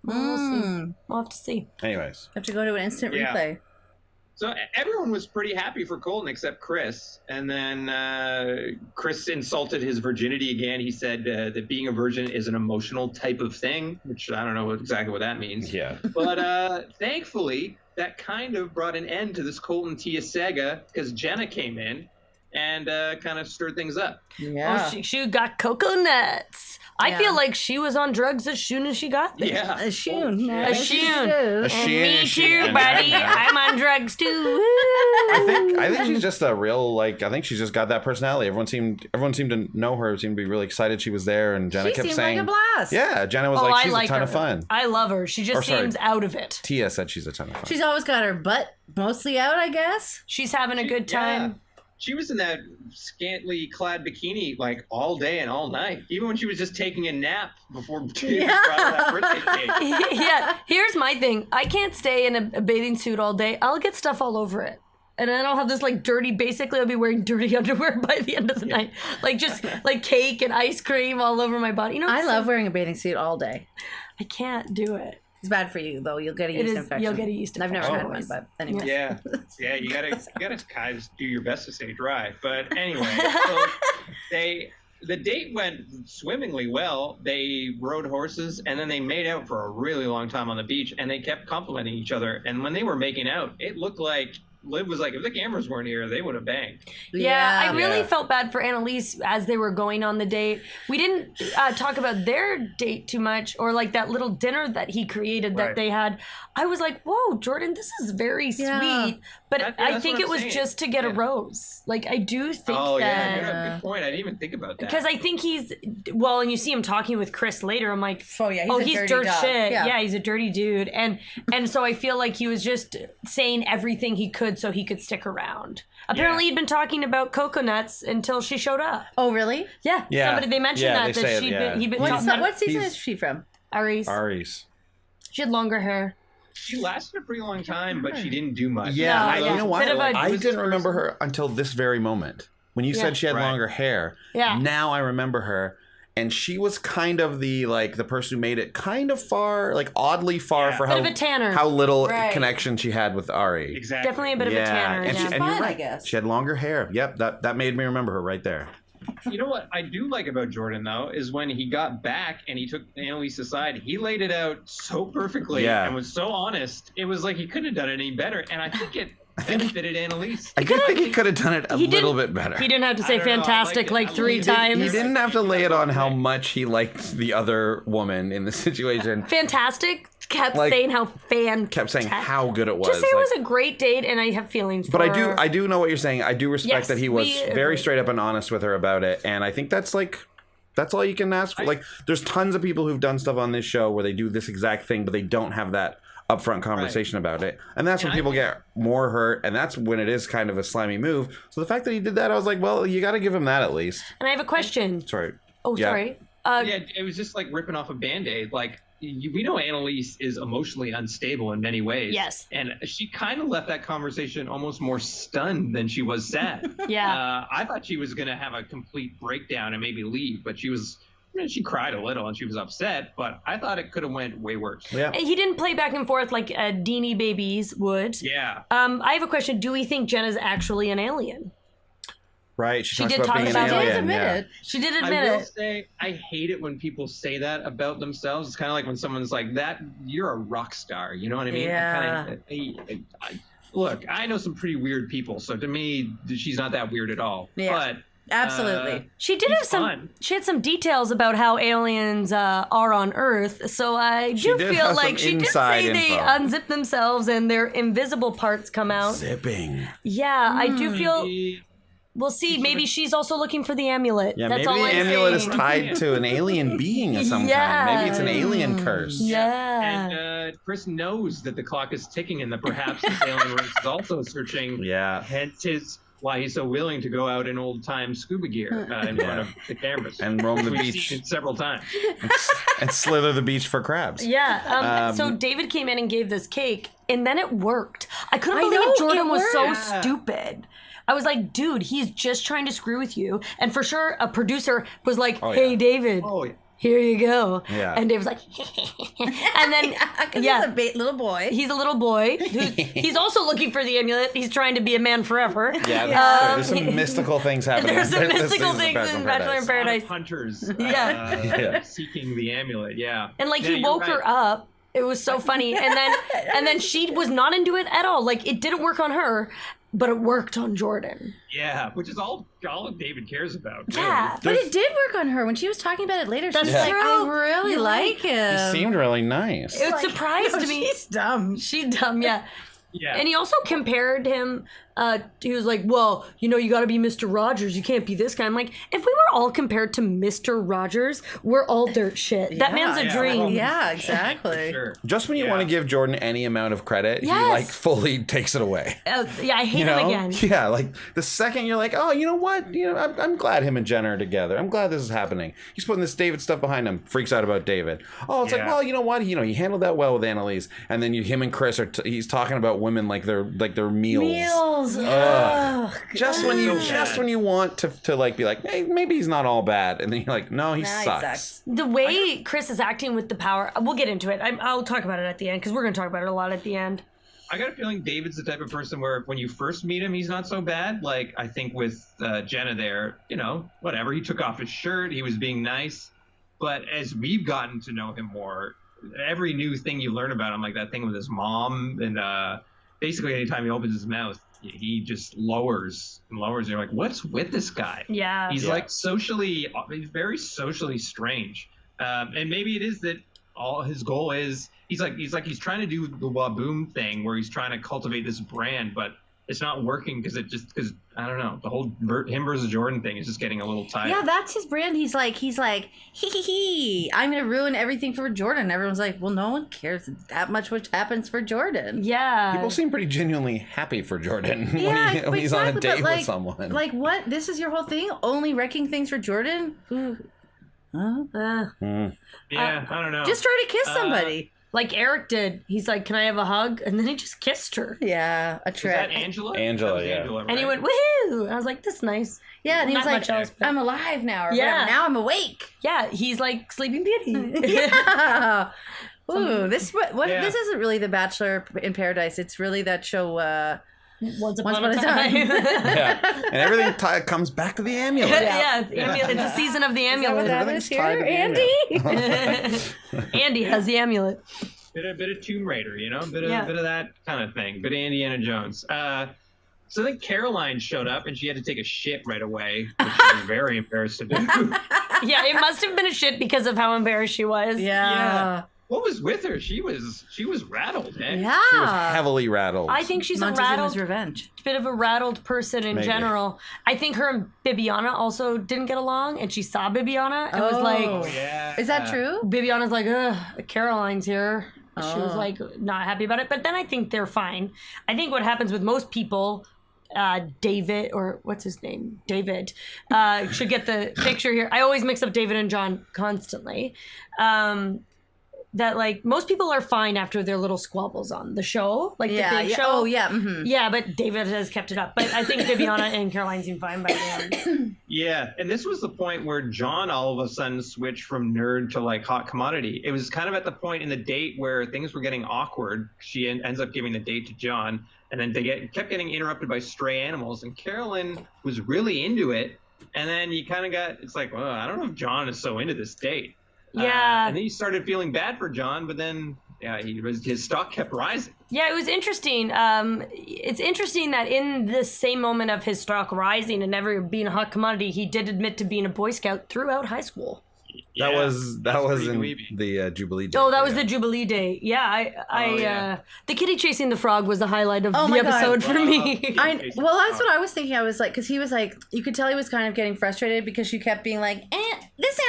We'll see. We'll have to see. Anyways. Have to go to an instant replay. So everyone was pretty happy for Colton except Chris. And then Chris insulted his virginity again. He said that being a virgin is an emotional type of thing, which I don't know exactly what that means. Yeah. But thankfully, that kind of brought an end to this Colton Tia saga because Jenna came in and kind of stirred things up. Yeah. Oh, she got coconuts. I feel like she was on drugs as soon as she got there. Yeah. A shoon. A shoon. Me too, buddy. I'm on drugs too. I think she's just a real I think she's just got that personality. Everyone seemed to know her, seemed to be really excited she was there, and Jenna kept saying like a blast. Yeah, Jenna was she's a ton of fun. I love her. She just seems out of it. Tia said she's a ton of fun. She's always got her butt mostly out, I guess. She's having a good time. Yeah. She was in that scantily clad bikini like all day and all night, even when she was just taking a nap before she brought out that birthday cake. Yeah, here's my thing. I can't stay in a bathing suit all day. I'll get stuff all over it. And then I'll have this basically I'll be wearing dirty underwear by the end of the night. Like just like cake and ice cream all over my body. You know, I love wearing a bathing suit all day. I can't do it. It's bad for you though. You'll get a yeast infection. You'll get a yeast infection. I've never had one, but anyway. Yeah, you gotta kind of do your best to stay dry. But anyway, so the date went swimmingly well. They rode horses and then they made out for a really long time on the beach, and they kept complimenting each other. And when they were making out, it looked like Liv was like, if the cameras weren't here, they would have banged. Yeah, I really felt bad for Annalise as they were going on the date. We didn't talk about their date too much, or like that little dinner that he created that they had. I was like, whoa, Jordan, this is very sweet. But I think it was just to get a rose. Like, I do think that... Yeah, good point. I didn't even think about that. Because I think and you see him talking with Chris later, I'm like, he's dirty dirt dog. shit. Yeah. Yeah, he's a dirty dude. And so I feel like he was just saying everything he could so he could stick around. Apparently he'd been talking about coconuts until she showed up. Oh, really? Yeah. Somebody, they mentioned he'd been talking about. What season is she from? Aries. She had longer hair. She lasted a pretty long time, but she didn't do much. Yeah, No, you know what? I didn't remember person. her until this very moment. When you said she had longer hair, now I remember her. And she was kind of the person who made it kind of far, like oddly far for Bit of a tanner. how little connection she had with Ari. Exactly. Definitely a bit of a tanner. And, She's and fun, you're right. I guess. She had longer hair. Yep, that made me remember her right there. You know what I do like about Jordan, though, is when he got back and he took Annalise aside, he laid it out so perfectly and was so honest. It was like he couldn't have done it any better. And I think it benefited Annalise. I do think he could have done it a little bit better. He didn't have to say fantastic like 3 times. He didn't have to lay it on how much he liked the other woman in the situation. Fantastic. Kept saying how kept saying how good it was. Just say it was a great date, and I have feelings for her. I do know what you're saying. I do respect that he was very straight up and honest with her about it, and I think that's That's all you can ask for. Like, there's tons of people who've done stuff on this show where they do this exact thing, but they don't have that upfront conversation about it. And that's when people get more hurt, and that's when it is kind of a slimy move. So the fact that he did that, I was like, well, you got to give him that at least. And I have a question. Sorry. Oh, sorry. Yeah, it was just like ripping off a Band-Aid. Like, we know Annalise is emotionally unstable in many ways. Yes. And she kind of left that conversation almost more stunned than she was sad. Yeah. I thought she was going to have a complete breakdown and maybe leave, but she cried a little and she was upset, but I thought it could have went way worse. Yeah. He didn't play back and forth like Deanie babies would. Yeah. I have a question. Do we think Jenna's actually an alien? Right. She talks did about talk being about an it. She did alien. admit Yeah. it. She did I admit will it. say I hate it when people say that about themselves. It's kind of like when someone's like, "That you're a rock star." You know what I mean? Yeah. Look, I know some pretty weird people, so to me, she's not that weird at all. Yeah. But Absolutely. She did She's have some. fun. She had some details about how aliens are on Earth, so I do did feel have like some she did inside say they info. unzip themselves and their invisible parts come out. Zipping. Yeah, I do feel. maybe- We'll see. Maybe she's also looking for the amulet. Yeah, That's maybe all the I'm amulet is saying. tied to an alien being of some kind. Maybe it's an alien curse. Yeah. And Chris knows that the clock is ticking and that perhaps this alien race is also searching. Yeah. Hence why he's so willing to go out in old-time scuba gear in front of the cameras. And roam the We've beach. seen it several times. And slither the beach for crabs. Yeah. So David came in and gave this cake, and then it worked. I couldn't I believe know, Jordan it was so worked. stupid. I was like, dude, he's just trying to screw with you. And for sure, a producer was like, hey, yeah. David. Oh, yeah. Here you go. Yeah. And Dave was like, and then, Because yeah, he's a little boy. he's a little boy. He's also looking for the amulet. He's trying to be a man forever. Yeah, that's true. There's some mystical things happening. There's some This mystical season of things in Bachelor in A lot Paradise. of hunters Yeah. Yeah. seeking the amulet, yeah. And like Yeah, he you're woke her right. up. It was so funny. And then she was not into it at all. Like it didn't work on her, but it worked on Jordan. Yeah, which is all David cares about. really. Yeah. But it did work on her. When she was talking about it later, she That's was like, true. I really You're like him. He seemed really nice. It surprised No, me. she's dumb. She dumb, yeah. Yeah. And he also compared him. He was like, "Well, you know, you got to be Mr. Rogers. You can't be this guy." I'm like, if we were all compared to Mr. Rogers, we're all dirt shit. That man's a yeah, dream. Yeah, exactly. Sure. Just when you Yeah. want to give Jordan any amount of credit, he Yes. like fully takes it away. Yeah, I hate You him know? again. Yeah, like the second you're like, oh, you know what? You know, I'm glad him and Jenna are together. I'm glad this is happening. He's putting this David stuff behind him. Freaks out about David. Oh, it's like, Yeah. well, you know what? He handled that well with Annalise. And then him and Chris are. He's talking about women like they're meals. Meals. Ugh. Just when you bad. want to like be like, hey, maybe he's not all bad, and then you're like, no, he Nah, he sucks. sucks. The way Chris is acting with the power, we'll get into it. I'll talk about it at the end because we're going to talk about it a lot at the end. I got a feeling David's the type of person where when you first meet him, he's not so bad. Like, I think with Jenna there, you know, whatever. He took off his shirt. He was being nice. But as we've gotten to know him more, every new thing you learn about him, like that thing with his mom, and basically anytime he opens his mouth, he just lowers and lowers. You're like, what's with this guy? Yeah. He's like he's very socially strange. And maybe it is that all his goal is, he's he's trying to do the Waboom thing where he's trying to cultivate this brand, but it's not working because I don't know, the whole him versus Jordan thing is just getting a little tired. Yeah, that's his brand. He's like, hee, I'm going to ruin everything for Jordan. Everyone's like, well, no one cares that much what happens for Jordan. Yeah. People seem pretty genuinely happy for Jordan Yeah, when he's on a exactly, date but, like, with someone. Like, what? This is your whole thing? Only wrecking things for Jordan? Ooh. Huh? Yeah, I don't know. Just try to kiss somebody. Like Eric did. He's like, can I have a hug? And then he just kissed her. Yeah, a was trick. that Angela? Angela, That was yeah. Angela, right? And he went, woohoo! And I was like, that's nice. Yeah, and he Not was much like, else, but- I'm alive now, or Yeah. whatever. Now I'm awake. Yeah, he's like Sleeping Beauty. Yeah. Ooh, this Yeah. this isn't really The Bachelor in Paradise. It's really that show. Once Upon a Time. Yeah, and everything comes back to the amulet. Yeah, it's a season of the Is that what amulet. that Everything's is tied here, to the Andy? Andy has the amulet. Bit of Tomb Raider, you know, bit of Yeah. that kind of thing. Bit of Indiana Jones. So then Caroline showed up and she had to take a shit right away, which she was very embarrassed to do. Yeah, it must have been a shit because of how embarrassed she was. Yeah. what was with her? She was rattled, eh? Yeah. She was heavily rattled. I think she's a Montezuma's rattled, revenge. bit of a rattled person in Maybe. general. I think her and Bibiana also didn't get along, and she saw Bibiana and was like, Oh, yeah. Is that true? Bibiana's like, ugh, Caroline's here. She was Oh. like not happy about it, but then I think they're fine. I think what happens with most people, David, or what's his name? David, should get the picture here. I always mix up David and John constantly. That like most people are fine after their little squabbles on the show, like the big show. Oh, yeah. Mm-hmm. Yeah, but David has kept it up. But I think Bibiana and Caroline seem fine by the end. Yeah, and this was the point where John all of a sudden switched from nerd to like hot commodity. It was kind of at the point in the date where things were getting awkward. She ends up giving the date to John, and then they kept getting interrupted by stray animals. And Carolyn was really into it, and then you kind of got it's like, well, I don't know if John is so into this date. Yeah. And then he started feeling bad for John, but then his stock kept rising. Yeah, it was interesting. It's interesting that in this same moment of his stock rising and never being a hot commodity, he did admit to being a Boy Scout throughout high school. That was pretty in dweeby. the Jubilee Day. Oh, that was the Jubilee Day. Yeah, the kitty chasing the frog was the highlight of the my God. episode for me. Well, that's what I was thinking. I was like, because he was like, you could tell he was kind of getting frustrated because she kept being like, this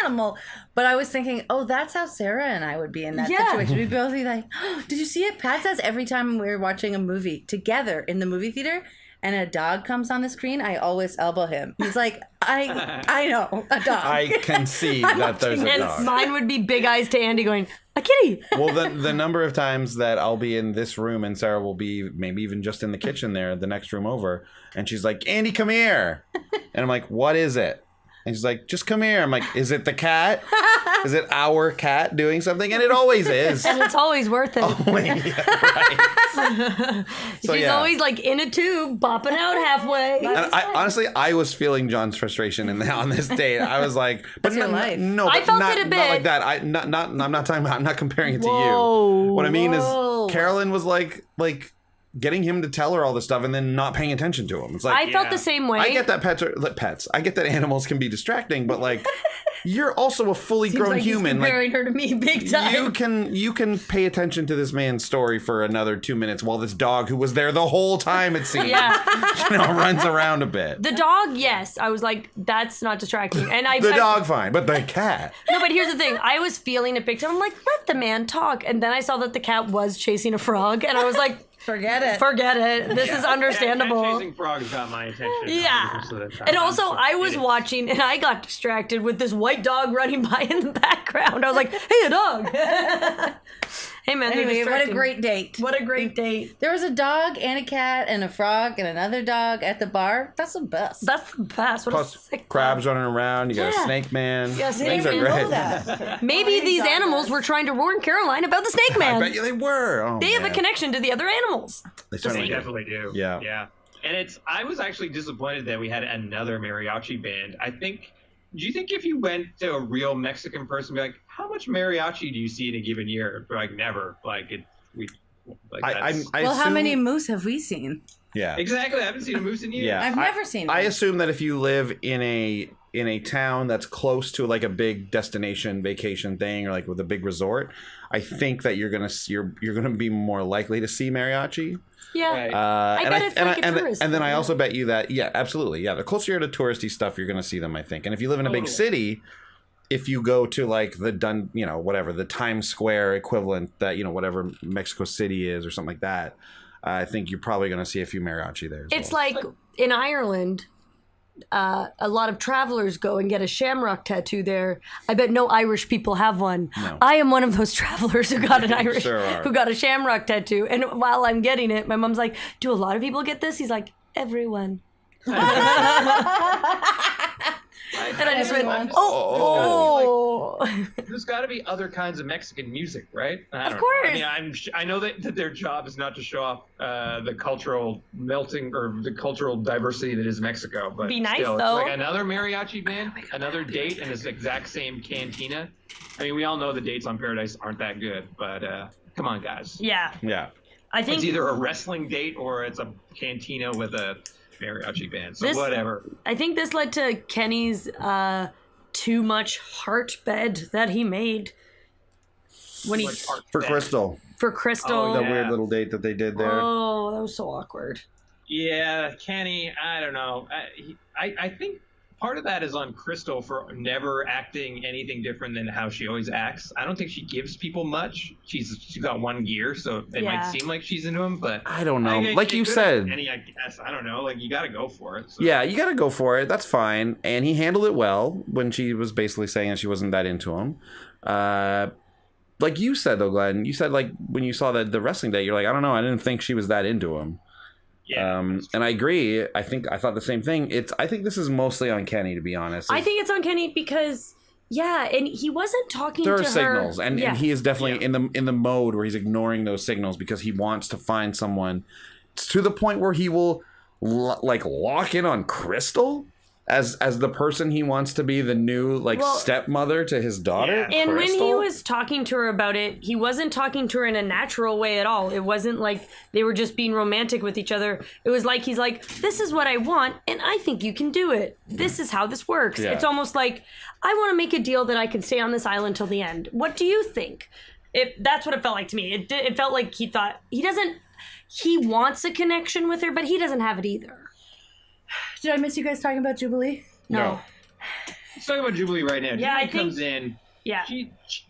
animal. But I was thinking, oh, that's how Sarah and I would be in that Yeah. situation. We'd both be like, oh, did you see it? Pat says every time we're watching a movie together in the movie theater and a dog comes on the screen, I always elbow him. He's like, I know, a dog. I can see that there's a And dog. mine would be big eyes to Andy going, a kitty. Well, the number of times that I'll be in this room and Sarah will be maybe even just in the kitchen there, the next room over, and she's like, Andy, come here. And I'm like, what is it? And she's like, just come here. I'm like, is it the cat? Is it our cat doing something? And it always is. And it's always worth it. Oh, yeah, right. So, She's yeah. always like in a tube, bopping out halfway. And honestly, I was feeling John's frustration on this date. I was like, but That's your life. no, I but felt not, it a not like bit. that. I'm not talking about. I'm not comparing it to Whoa, you. What I mean whoa. is, Carolyn was like getting him to tell her all this stuff and then not paying attention to him. It's like I felt the same way. I get that pets. I get that animals can be distracting, but like you're also a fully Seems grown like he's human. comparing her to me big time. You can pay attention to this man's story for another 2 minutes while this dog who was there the whole time it seems runs around a bit. The dog, yes. I was like, that's not distracting. And The dog fine, but the cat. No, but here's the thing. I was feeling it big time. I'm like, let the man talk. And then I saw that the cat was chasing a frog, and I was like, Forget it. forget it. This is understandable. Cat chasing frogs got my attention. Yeah. 100% of the time. And also, I'm so I was excited. watching, and I got distracted with this white dog running by in the background. I was like, hey, a dog. Hey, man, they're Anyway, what a distracting. great date. What a great date. There was a dog and a cat and a frog and another dog at the bar. That's the best. That's the best. What Plus a sick crabs running around. You got Yeah. a snake man. Yes, Things snake are man. great. know that. Maybe these animals were trying to warn Caroline about the snake I man. bet you they were. Oh, They have a man. connection to the other animals. They They certainly do. definitely do. Yeah. Yeah. And I was actually disappointed that we had another mariachi band. Do you think if you went to a real Mexican person, be like, how much mariachi do you see in a given year? Like, never. Like, I Well, how assume- many moose have we seen? Yeah. exactly. I haven't seen a moose in years. Yeah. I've never seen I one. assume that if you live in a town that's close to like a big destination vacation thing or like with a big resort, I think that you're gonna be more likely to see mariachi. Yeah. Right. I bet it's like a tourist and then thing, I yeah. also bet you that absolutely, the closer you're to touristy stuff, you're gonna see them. I think, and if you live in a big Totally. city, if you go to like the the Times Square equivalent that whatever Mexico City is or something like that, I think you're probably gonna see a few mariachi there. It's like in Ireland, a lot of travelers go and get a shamrock tattoo there. I bet no Irish people have one. No. I am one of those travelers who got Sure are. who got a shamrock tattoo. And while I'm getting it, my mom's like, "Do a lot of people get this?" He's like, "Everyone." And I just went, "Oh." There's got to be other kinds of Mexican music, right? I don't know. course. I mean, I know that their job is not to show off the cultural melting or the cultural diversity that is Mexico, but Be nice, still, though. It's like another mariachi band, another date, and this exact same cantina. I mean, we all know the dates on Paradise aren't that good, but come on, guys. Yeah, yeah. I think It's either a wrestling date or it's a cantina with a mariachi band. So This- whatever. I think this led to Kenny's too much heart bed that he made. When he For Crystal. for Crystal. Oh, That yeah. weird little date that they did there. Oh, that was so awkward. Yeah, Kenny, I don't know. I think part of that is on Crystal for never acting anything different than how she always acts. I don't think she gives people much. She's got one gear, so it might seem like she's into him, but I don't know. I Like you said. Kenny, I guess. I don't know. Like, you got to go for it. So. Yeah, you got to go for it. That's fine. And he handled it well when she was basically saying that she wasn't that into him. Like you said, though, Glenn, you said, like, when you saw the wrestling day, you're like, I don't know. I didn't think she was that into him. Yeah. And I agree. I thought the same thing. I think this is mostly on Kenny, to be honest. I think it's on Kenny because, and he wasn't talking to her. There are signals, and he is definitely in the mode where he's ignoring those signals because he wants to find someone to the point where he will lock in on Crystal as the person he wants to be, the new stepmother to his daughter. Yeah. And Crystal? when he was talking to her about it, he wasn't talking to her in a natural way at all. It wasn't like they were just being romantic with each other. It was like he's like, this is what I want, and I think you can do it. This is how this works. Yeah. It's almost like, I want to make a deal that I can stay on this island till the end. What do you think? That's what it felt like to me. It felt like he thought, he wants a connection with her, but he doesn't have it either. Did I miss you guys talking about Jubilee? No. Let's talk about Jubilee right now. Yeah, Jubilee comes in. Yeah.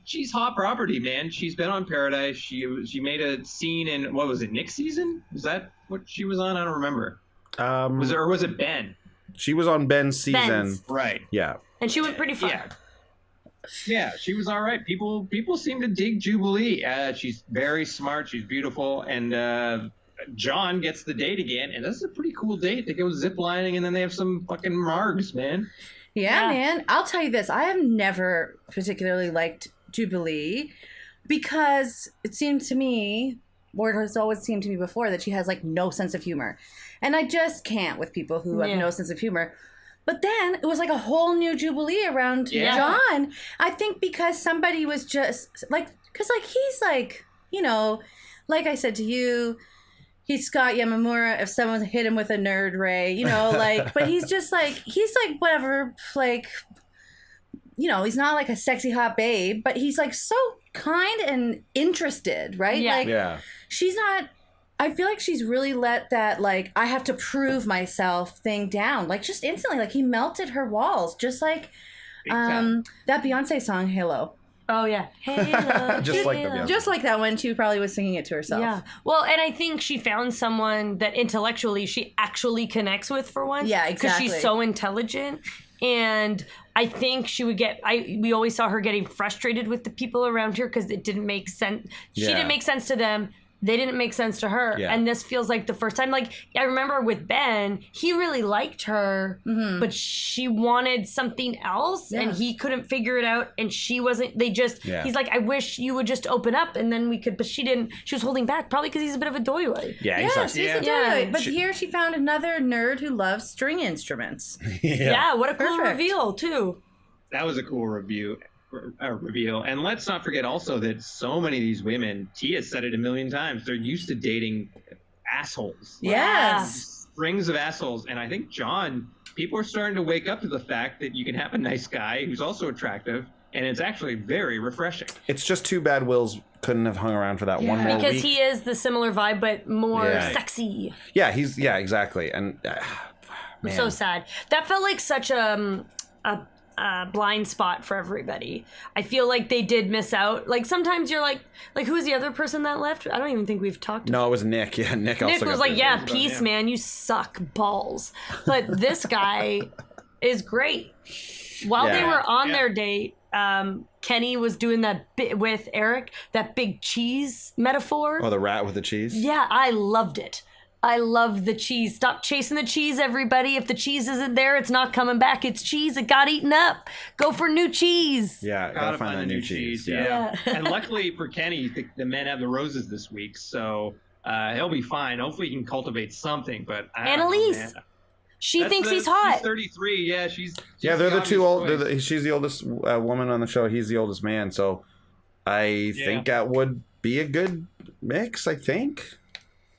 She's hot property, man. She's been on Paradise. She made a scene in, what was it, Nick's season? Was that what she was on? I don't remember. Was it Ben? She was on Ben's season. Ben's. Right. Yeah. And she went pretty far. Yeah, she was all right. People seem to dig Jubilee. She's very smart. She's beautiful, and John gets the date again, and this is a pretty cool date. They go ziplining, and then they have some fucking margs, man. Yeah, man. I'll tell you this. I have never particularly liked Jubilee because it seemed to me, or it has always seemed to me before, that she has no sense of humor. And I just can't with people who have no sense of humor. But then it was like a whole new Jubilee around John. I think because somebody was just because he's like I said to you, he's Scott Yamamura if someone hit him with a nerd ray, but he's just he's whatever, he's not like a sexy hot babe, but he's so kind and interested, right? Yeah. She's not, I feel like she's really let that I have to prove myself thing down, just instantly, he melted her walls, just like that Beyonce song Halo. Oh yeah, Halo. Just like the Beyonce. Just like that one, she probably was singing it to herself. Yeah. Well, and I think she found someone that intellectually she actually connects with for once. Yeah, exactly. Because she's so intelligent. And I think she would we always saw her getting frustrated with the people around her because it didn't make sense. She didn't make sense to them. They didn't make sense to her. Yeah. And this feels like the first time. I remember with Ben, he really liked her, but she wanted something else and he couldn't figure it out. And she wasn't, he's like, I wish you would just open up and then we could, but she didn't, she was holding back probably because he's a bit of a doily. Yeah, Yes, he's a doily. But She- here she found another nerd who loves string instruments. Yeah, what a cool Perfect. reveal too. That was a cool reveal. And let's not forget also that so many of these women, Tia said it a million times, they're used to dating assholes. Yes. Strings of assholes. And I think John, people are starting to wake up to the fact that you can have a nice guy who's also attractive, and it's actually very refreshing. It's just too bad Wills couldn't have hung around for that one more Because week. he is the similar vibe, but more sexy. Yeah, exactly. And man. So sad. That felt like such a blind spot for everybody. I feel like they did miss out. Sometimes you're like who's the other person that left? I don't even think we've talked about. No, it was Nick. Yeah, Nick also Nick was got like, the- yeah, peace, man. You suck balls. But this guy is great. While they were on their date, Kenny was doing that bit with Eric, that big cheese metaphor. Oh, the rat with the cheese? Yeah, I loved it. I love the cheese. Stop chasing the cheese, everybody. If the cheese isn't there, it's not coming back. It's cheese. It got eaten up. Go for new cheese. Yeah, gotta find that new cheese. Yeah. And luckily for Kenny, the men have the roses this week, so he'll be fine. Hopefully he can cultivate something, but I don't know, Annalise. man. She thinks he's hot. She's 33. Yeah, she's Yeah, they're the two old. choice. She's the oldest woman on the show. He's the oldest man. So I think that would be a good mix, I think.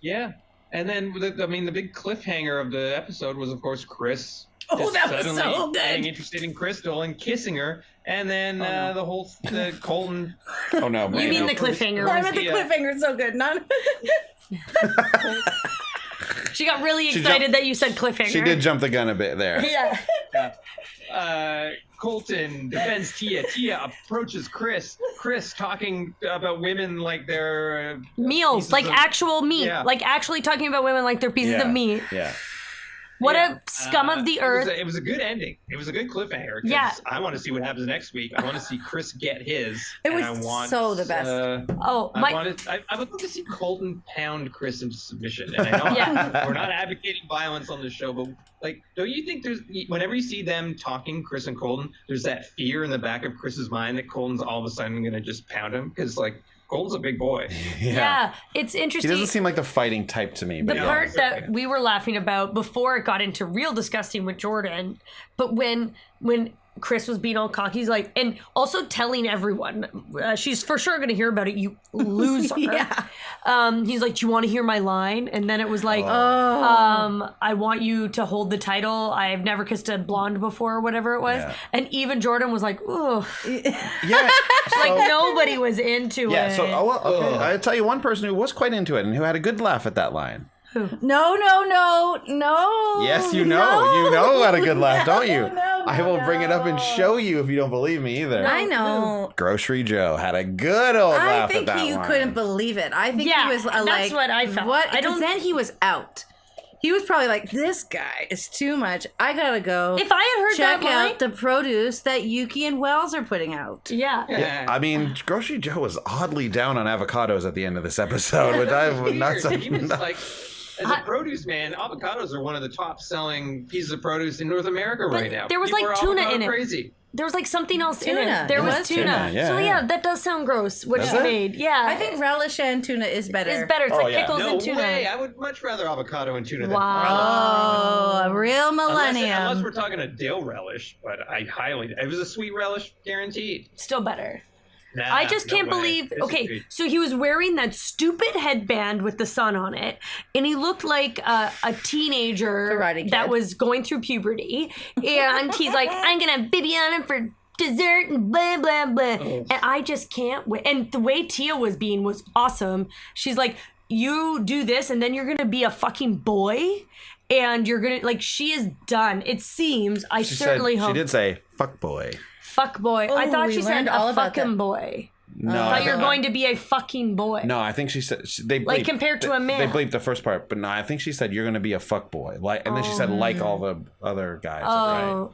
Yeah. And then, the big cliffhanger of the episode was, of course, Chris Oh, that was suddenly so getting good. interested in Crystal and kissing her, and then the Colton. Oh no! You mean the cliffhanger? I meant the cliffhanger is so good. Not. She got really excited that you said cliffhanger. She did jump the gun a bit there. Yeah. Colton defends Tia. Tia approaches Chris. Chris talking about women like they're Meals, like actual meat. Yeah. Like actually talking about women like they're pieces of meat. Yeah. What a scum of the earth. It was a good ending. It was a good cliffhanger. Yeah. I want to see what happens next week. I want to see Chris get his. It was I want, so the best. I would love to see Colton pound Chris into submission. And I know we're not advocating violence on this show, but like, don't you think whenever you see them talking, Chris and Colton, there's that fear in the back of Chris's mind that Colton's all of a sudden going to just pound him? Because like, Colton's a big boy. Yeah, it's interesting. He doesn't seem like the fighting type to me. But the part that we were laughing about before it got into real disgusting with Jordan, but when Chris was being all cocky, he's like, and also telling everyone, she's for sure going to hear about it, you loser. He's like, do you want to hear my line? And then it was like, I want you to hold the title. I've never kissed a blonde before, or whatever it was. Yeah. And even Jordan was like, ooh. Yeah. Like nobody was into it. Yeah, so I'll tell you one person who was quite into it and who had a good laugh at that line. No. Yes, you know. No. You know who had a good laugh, don't you? No, I will bring it up and show you if you don't believe me either. I know. Grocery Joe had a good old laugh at that I think you line. couldn't believe it. I think he was like, that's what I felt. What? Because then he was out. He was probably like, this guy is too much. I gotta go. If I had heard check that line, out the produce that Yuki and Wells are putting out. Yeah. I mean, Grocery Joe was oddly down on avocados at the end of this episode, which I would not say. He was like, as a produce man, avocados are one of the top selling pieces of produce in North America right now. There was People like are tuna avocado in it. Crazy. There was like something else in Tuna. it. There was tuna. Yeah, so that does sound gross. What she made. Yeah. I think relish and tuna is better. It's better. It's like pickles No and tuna. way. I would much rather avocado and tuna than Wow. Oh, a real millennium. Unless we're talking a dill relish, but it was a sweet relish guaranteed. Still better. Nah, I just can't no way. believe. This is Okay, good. so he was wearing that stupid headband with the sun on it, and he looked like a teenager Karate Kid. that was going through puberty. And he's like, I'm gonna have Bibiana for dessert and blah blah blah. Oh. And I just can't wait. And the way Tia was being was awesome. She's like, you do this, and then you're gonna be a fucking boy. And you're gonna she is done. It seems. I certainly hope. She did say, fuck boy. Fuck boy. I thought we she said learned all a about fucking that. boy. No, I thought you're going to be a fucking boy. No, I think she said they bleeped, Like compared to a man. They bleeped the first part, but no, I think she said you're going to be a fuck boy. And then she said like all the other guys. Oh. Right?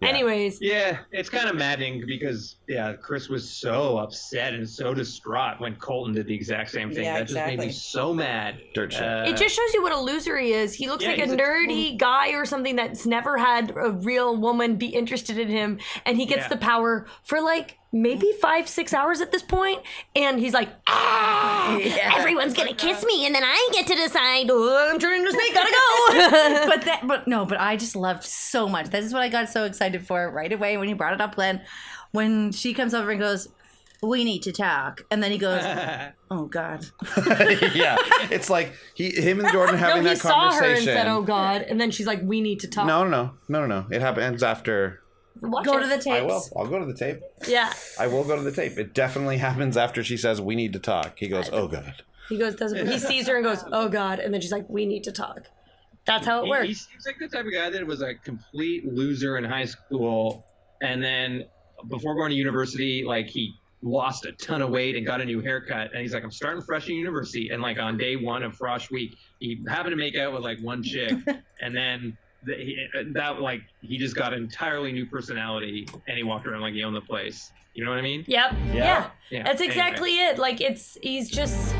Yeah. Anyways. Yeah, it's kind of maddening because Chris was so upset and so distraught when Colton did the exact same thing. Yeah, That just made me so mad. Dirt shit. It just shows you what a loser he is. He looks like a he's a nerdy guy or something that's never had a real woman be interested in him. And he gets the power for maybe 5-6 hours at this point. And he's like, everyone's going to kiss me. And then I get to decide, I'm turning to snake, gotta go. But I just loved so much. This is what I got so excited for right away when you brought it up, Glenn. When she comes over and goes, we need to talk. And then he goes, oh, God. Yeah. It's like him and Jordan having No, he that saw her conversation. and said, oh, God. And then she's like, we need to talk. No. It happens after. Go to the tapes. I will. I'll go to the tape. Yeah. I will go to the tape. It definitely happens after she says, we need to talk. He goes, oh, God. He sees her and goes, oh, God. And then she's like, we need to talk. That's how it works. He seems like the type of guy that was a complete loser in high school. And then before going to university, he lost a ton of weight and got a new haircut. And he's like, I'm starting fresh in university. And on day one of Frosh Week, he happened to make out with one chick. And then he just got an entirely new personality and he walked around like he owned the place. You know what I mean? Yep. Yeah. Yeah. That's exactly it. He's just...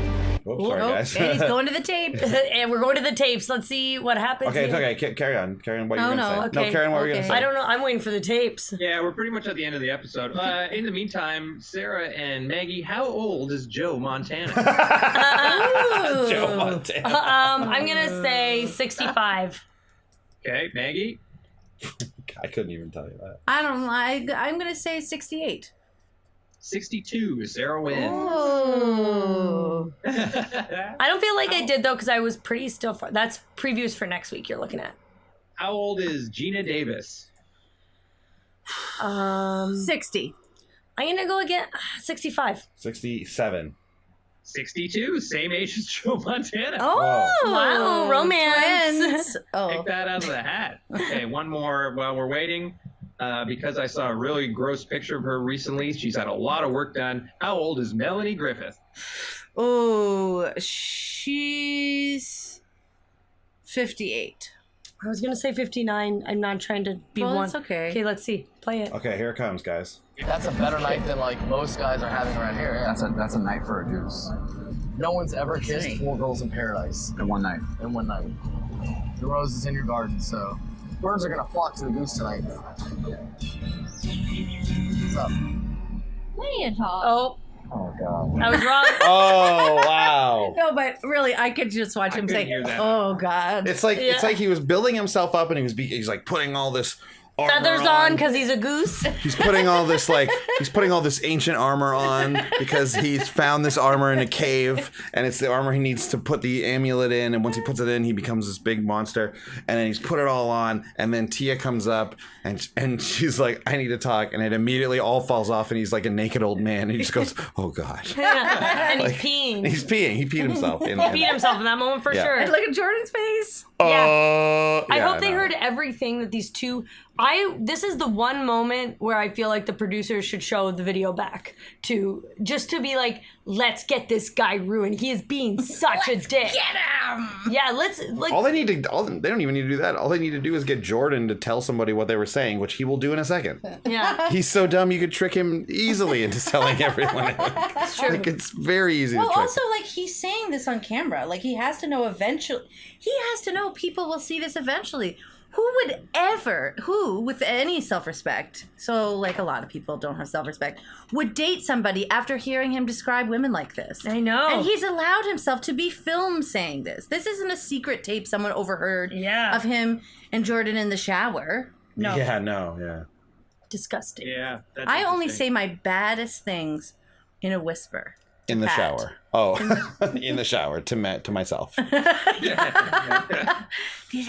Oops, sorry, guys. And he's going to the tape. And we're going to the tapes. Let's see what happens. Okay, it's here. okay. Carry on. Carry on what you're going to say. Okay. No, Karen, what were you going to say? I don't know. I'm waiting for the tapes. Yeah, we're pretty much at the end of the episode. In the meantime, Sarah and Maggie, how old is Joe Montana? Joe Montana. I'm going to say 65. Okay, Maggie? I couldn't even tell you that. I don't know. I'm going to say 68. 62. Sarah wins. Oh. I don't feel like I did, though, because I was pretty still far. That's previews for next week you're looking at. How old is Gina Davis? 60. I'm gonna go again. 65. 67. 62, same age as Joe Montana. Oh, wow, romance. Twins. Oh, Take that out of the hat. Okay, one more while we're waiting. Because I saw a really gross picture of her recently. She's had a lot of work done. How old is Melanie Griffith? oh, she's 58. I was gonna say 59. I'm not trying to be Well, one. that's okay. Okay, let's see. Play it. Okay, here it comes, guys. That's a better night than like most guys are having around here. Yeah. That's a night for a goose. No one's ever kissed 4 girls in paradise in one night. The rose is in your garden, so birds are gonna flock to the goose tonight. What's up? Oh, Oh God. I was wrong. Oh wow! No, but really, I could just watch him say, hear that. "Oh God." It's like Yeah. he was building himself up, and he's like putting all this armor Feathers on because he's a goose. He's putting all this ancient armor on because he's found this armor in a cave, and it's the armor he needs to put the amulet in. And once he puts it in, he becomes this big monster. And then he's put it all on, and then Tia comes up, and she's like, "I need to talk," and it immediately all falls off, and he's like a naked old man. And he just goes, "Oh God!" Yeah. And he's peeing. And he's peeing. He peed himself. He peed himself in that moment for Yeah. sure. And look at Jordan's face. I hope they no. heard everything that these two. This is the one moment where I feel like the producers should show the video back to be like, let's get this guy ruined. He is being such a dick. Get him. Yeah, let's like. They don't even need to do that. All they need to do is get Jordan to tell somebody what they were saying, which he will do in a second. Yeah, He's so dumb you could trick him easily into telling everyone. it's true. Like, it's very easy Well, to trick. also, like, he's saying this on camera. Like, he has to know eventually. He has to know people will see this eventually. Who with any self-respect, so, like, a lot of people don't have self-respect, would date somebody after hearing him describe women like this? I know. And he's allowed himself to be filmed saying this. This isn't a secret tape someone overheard of him and Jordan in the shower. No. Yeah. Disgusting. Yeah. That's I only interesting. say my baddest things in a whisper. In the Pat. shower. Oh, in the shower to myself. These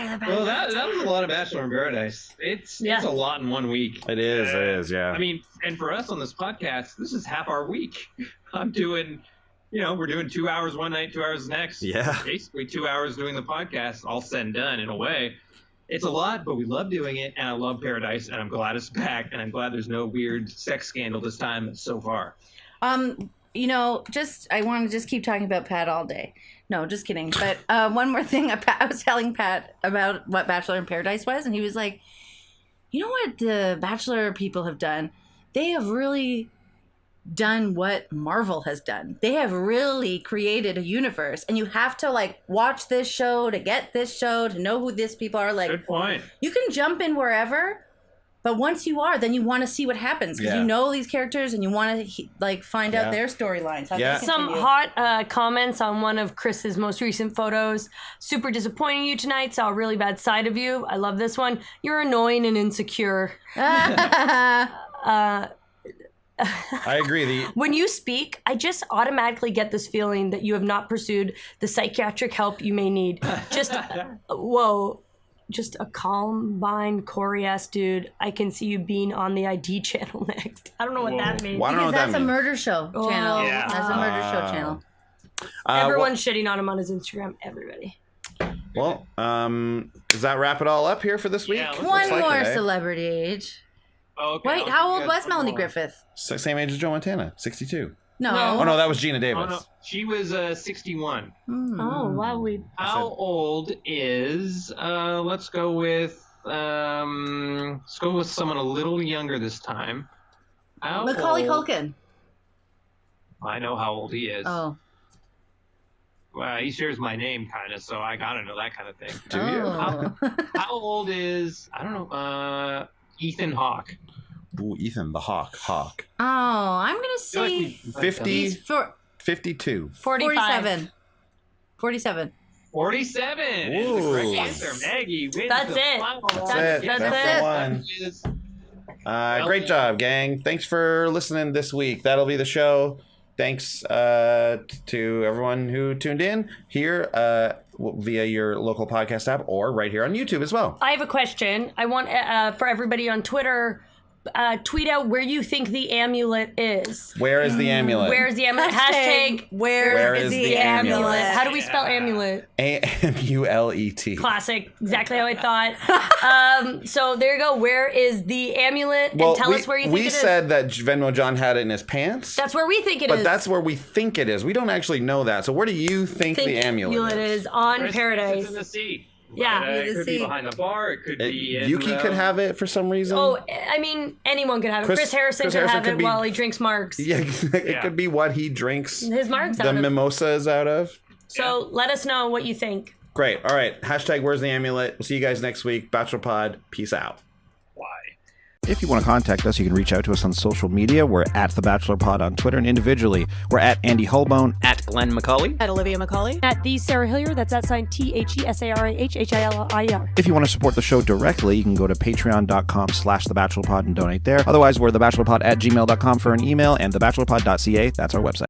are the bad Well, ones. that was a lot of Bachelor in Paradise. It's a lot in 1 week. It is, yeah. I mean, and for us on this podcast, this is half our week. I'm doing, we're doing 2 hours one night, 2 hours the next. Yeah. Basically 2 hours doing the podcast, all said and done in a way. It's a lot, but we love doing it, and I love Paradise, and I'm glad it's back, and I'm glad there's no weird sex scandal this time so far. I want to just keep talking about Pat all day. No, just kidding. But one more thing, I was telling Pat about what Bachelor in Paradise was, and he was like, you know what the Bachelor people have done? They have really done what Marvel has done. They have really created a universe, and you have to, like, watch this show to get this show, to know who these people are. Like, Good point. you can jump in wherever, but once you are, then you want to see what happens because you know these characters and you want to find out their storylines. Some hot comments on one of Chris's most recent photos. Super disappointing you tonight. Saw a really bad side of you. I love this one. You're annoying and insecure. I agree. When you speak, I just automatically get this feeling that you have not pursued the psychiatric help you may need. Just, just a Columbine Corey-ass dude. I can see you being on the ID channel next. I don't know what that means. Well, I don't know what That's that a means. murder show channel. Yeah. That's a murder show channel. Everyone's shitting on him on his Instagram. Everybody. Well, does that wrap it all up here for this week? Yeah, let's- One Looks like more it, eh? celebrity age. Oh, okay, Wait, I'll how give old you was guys one Melanie more. Griffith? Same age as Joe Montana, 62. No. Oh no, that was Gina Davis. Oh, no. She was 61. Oh, wow. How old is, let's go with someone a little younger this time. How Macaulay old- Culkin. I know how old he is. Oh. Well, he shares my name, kind of, so I gotta know that kind of thing. Do you? Oh. How old is, I don't know, Ethan Hawke? Ooh, Ethan, the Hawk. Oh, I'm going to say 50, he's 52. 45. 47. 47 is the Ooh. correct Yes. answer. Maggie wins That's the it. final. That's That's the it. one. Is- Great job, gang. Thanks for listening this week. That'll be the show. Thanks to everyone who tuned in here. via your local podcast app or right here on YouTube as well. I have a question. I want for everybody on Twitter, tweet out where you think the amulet is. Where is the amulet? Where is the amulet? Hashtag where is the amulet? How do we spell amulet? AMULET. Classic. Exactly how I thought. So there you go. Where is the amulet? And tell us where you think it is. We said that Venmo John had it in his pants. That's where we think it is. But that's where we think it is. We don't actually know that. So where do you think the amulet is? On Paradise. It's in the sea. Yeah. It could be behind the bar. It could be in Yuki could have it for some reason. Oh, I mean, anyone could have it. Chris Harrison could have it while he drinks marks. Yeah, it could be what he drinks. His marks out the of. mimosa is out of. So let us know what you think. Great. All right. Hashtag where's the amulet. We'll see you guys next week. Bachelor Pod. Peace out. If you want to contact us, you can reach out to us on social media. We're at The Bachelor Pod on Twitter, and individually, we're at Andy Holbone, At Glenn McCauley. At Olivia McCauley. At the Sarah Hillier, that's @ THESARAHHILIER. If you want to support the show directly, you can go to patreon.com/thebachelorpod and donate there. Otherwise, we're thebachelorpod@gmail.com for an email and thebachelorpod.ca. That's our website.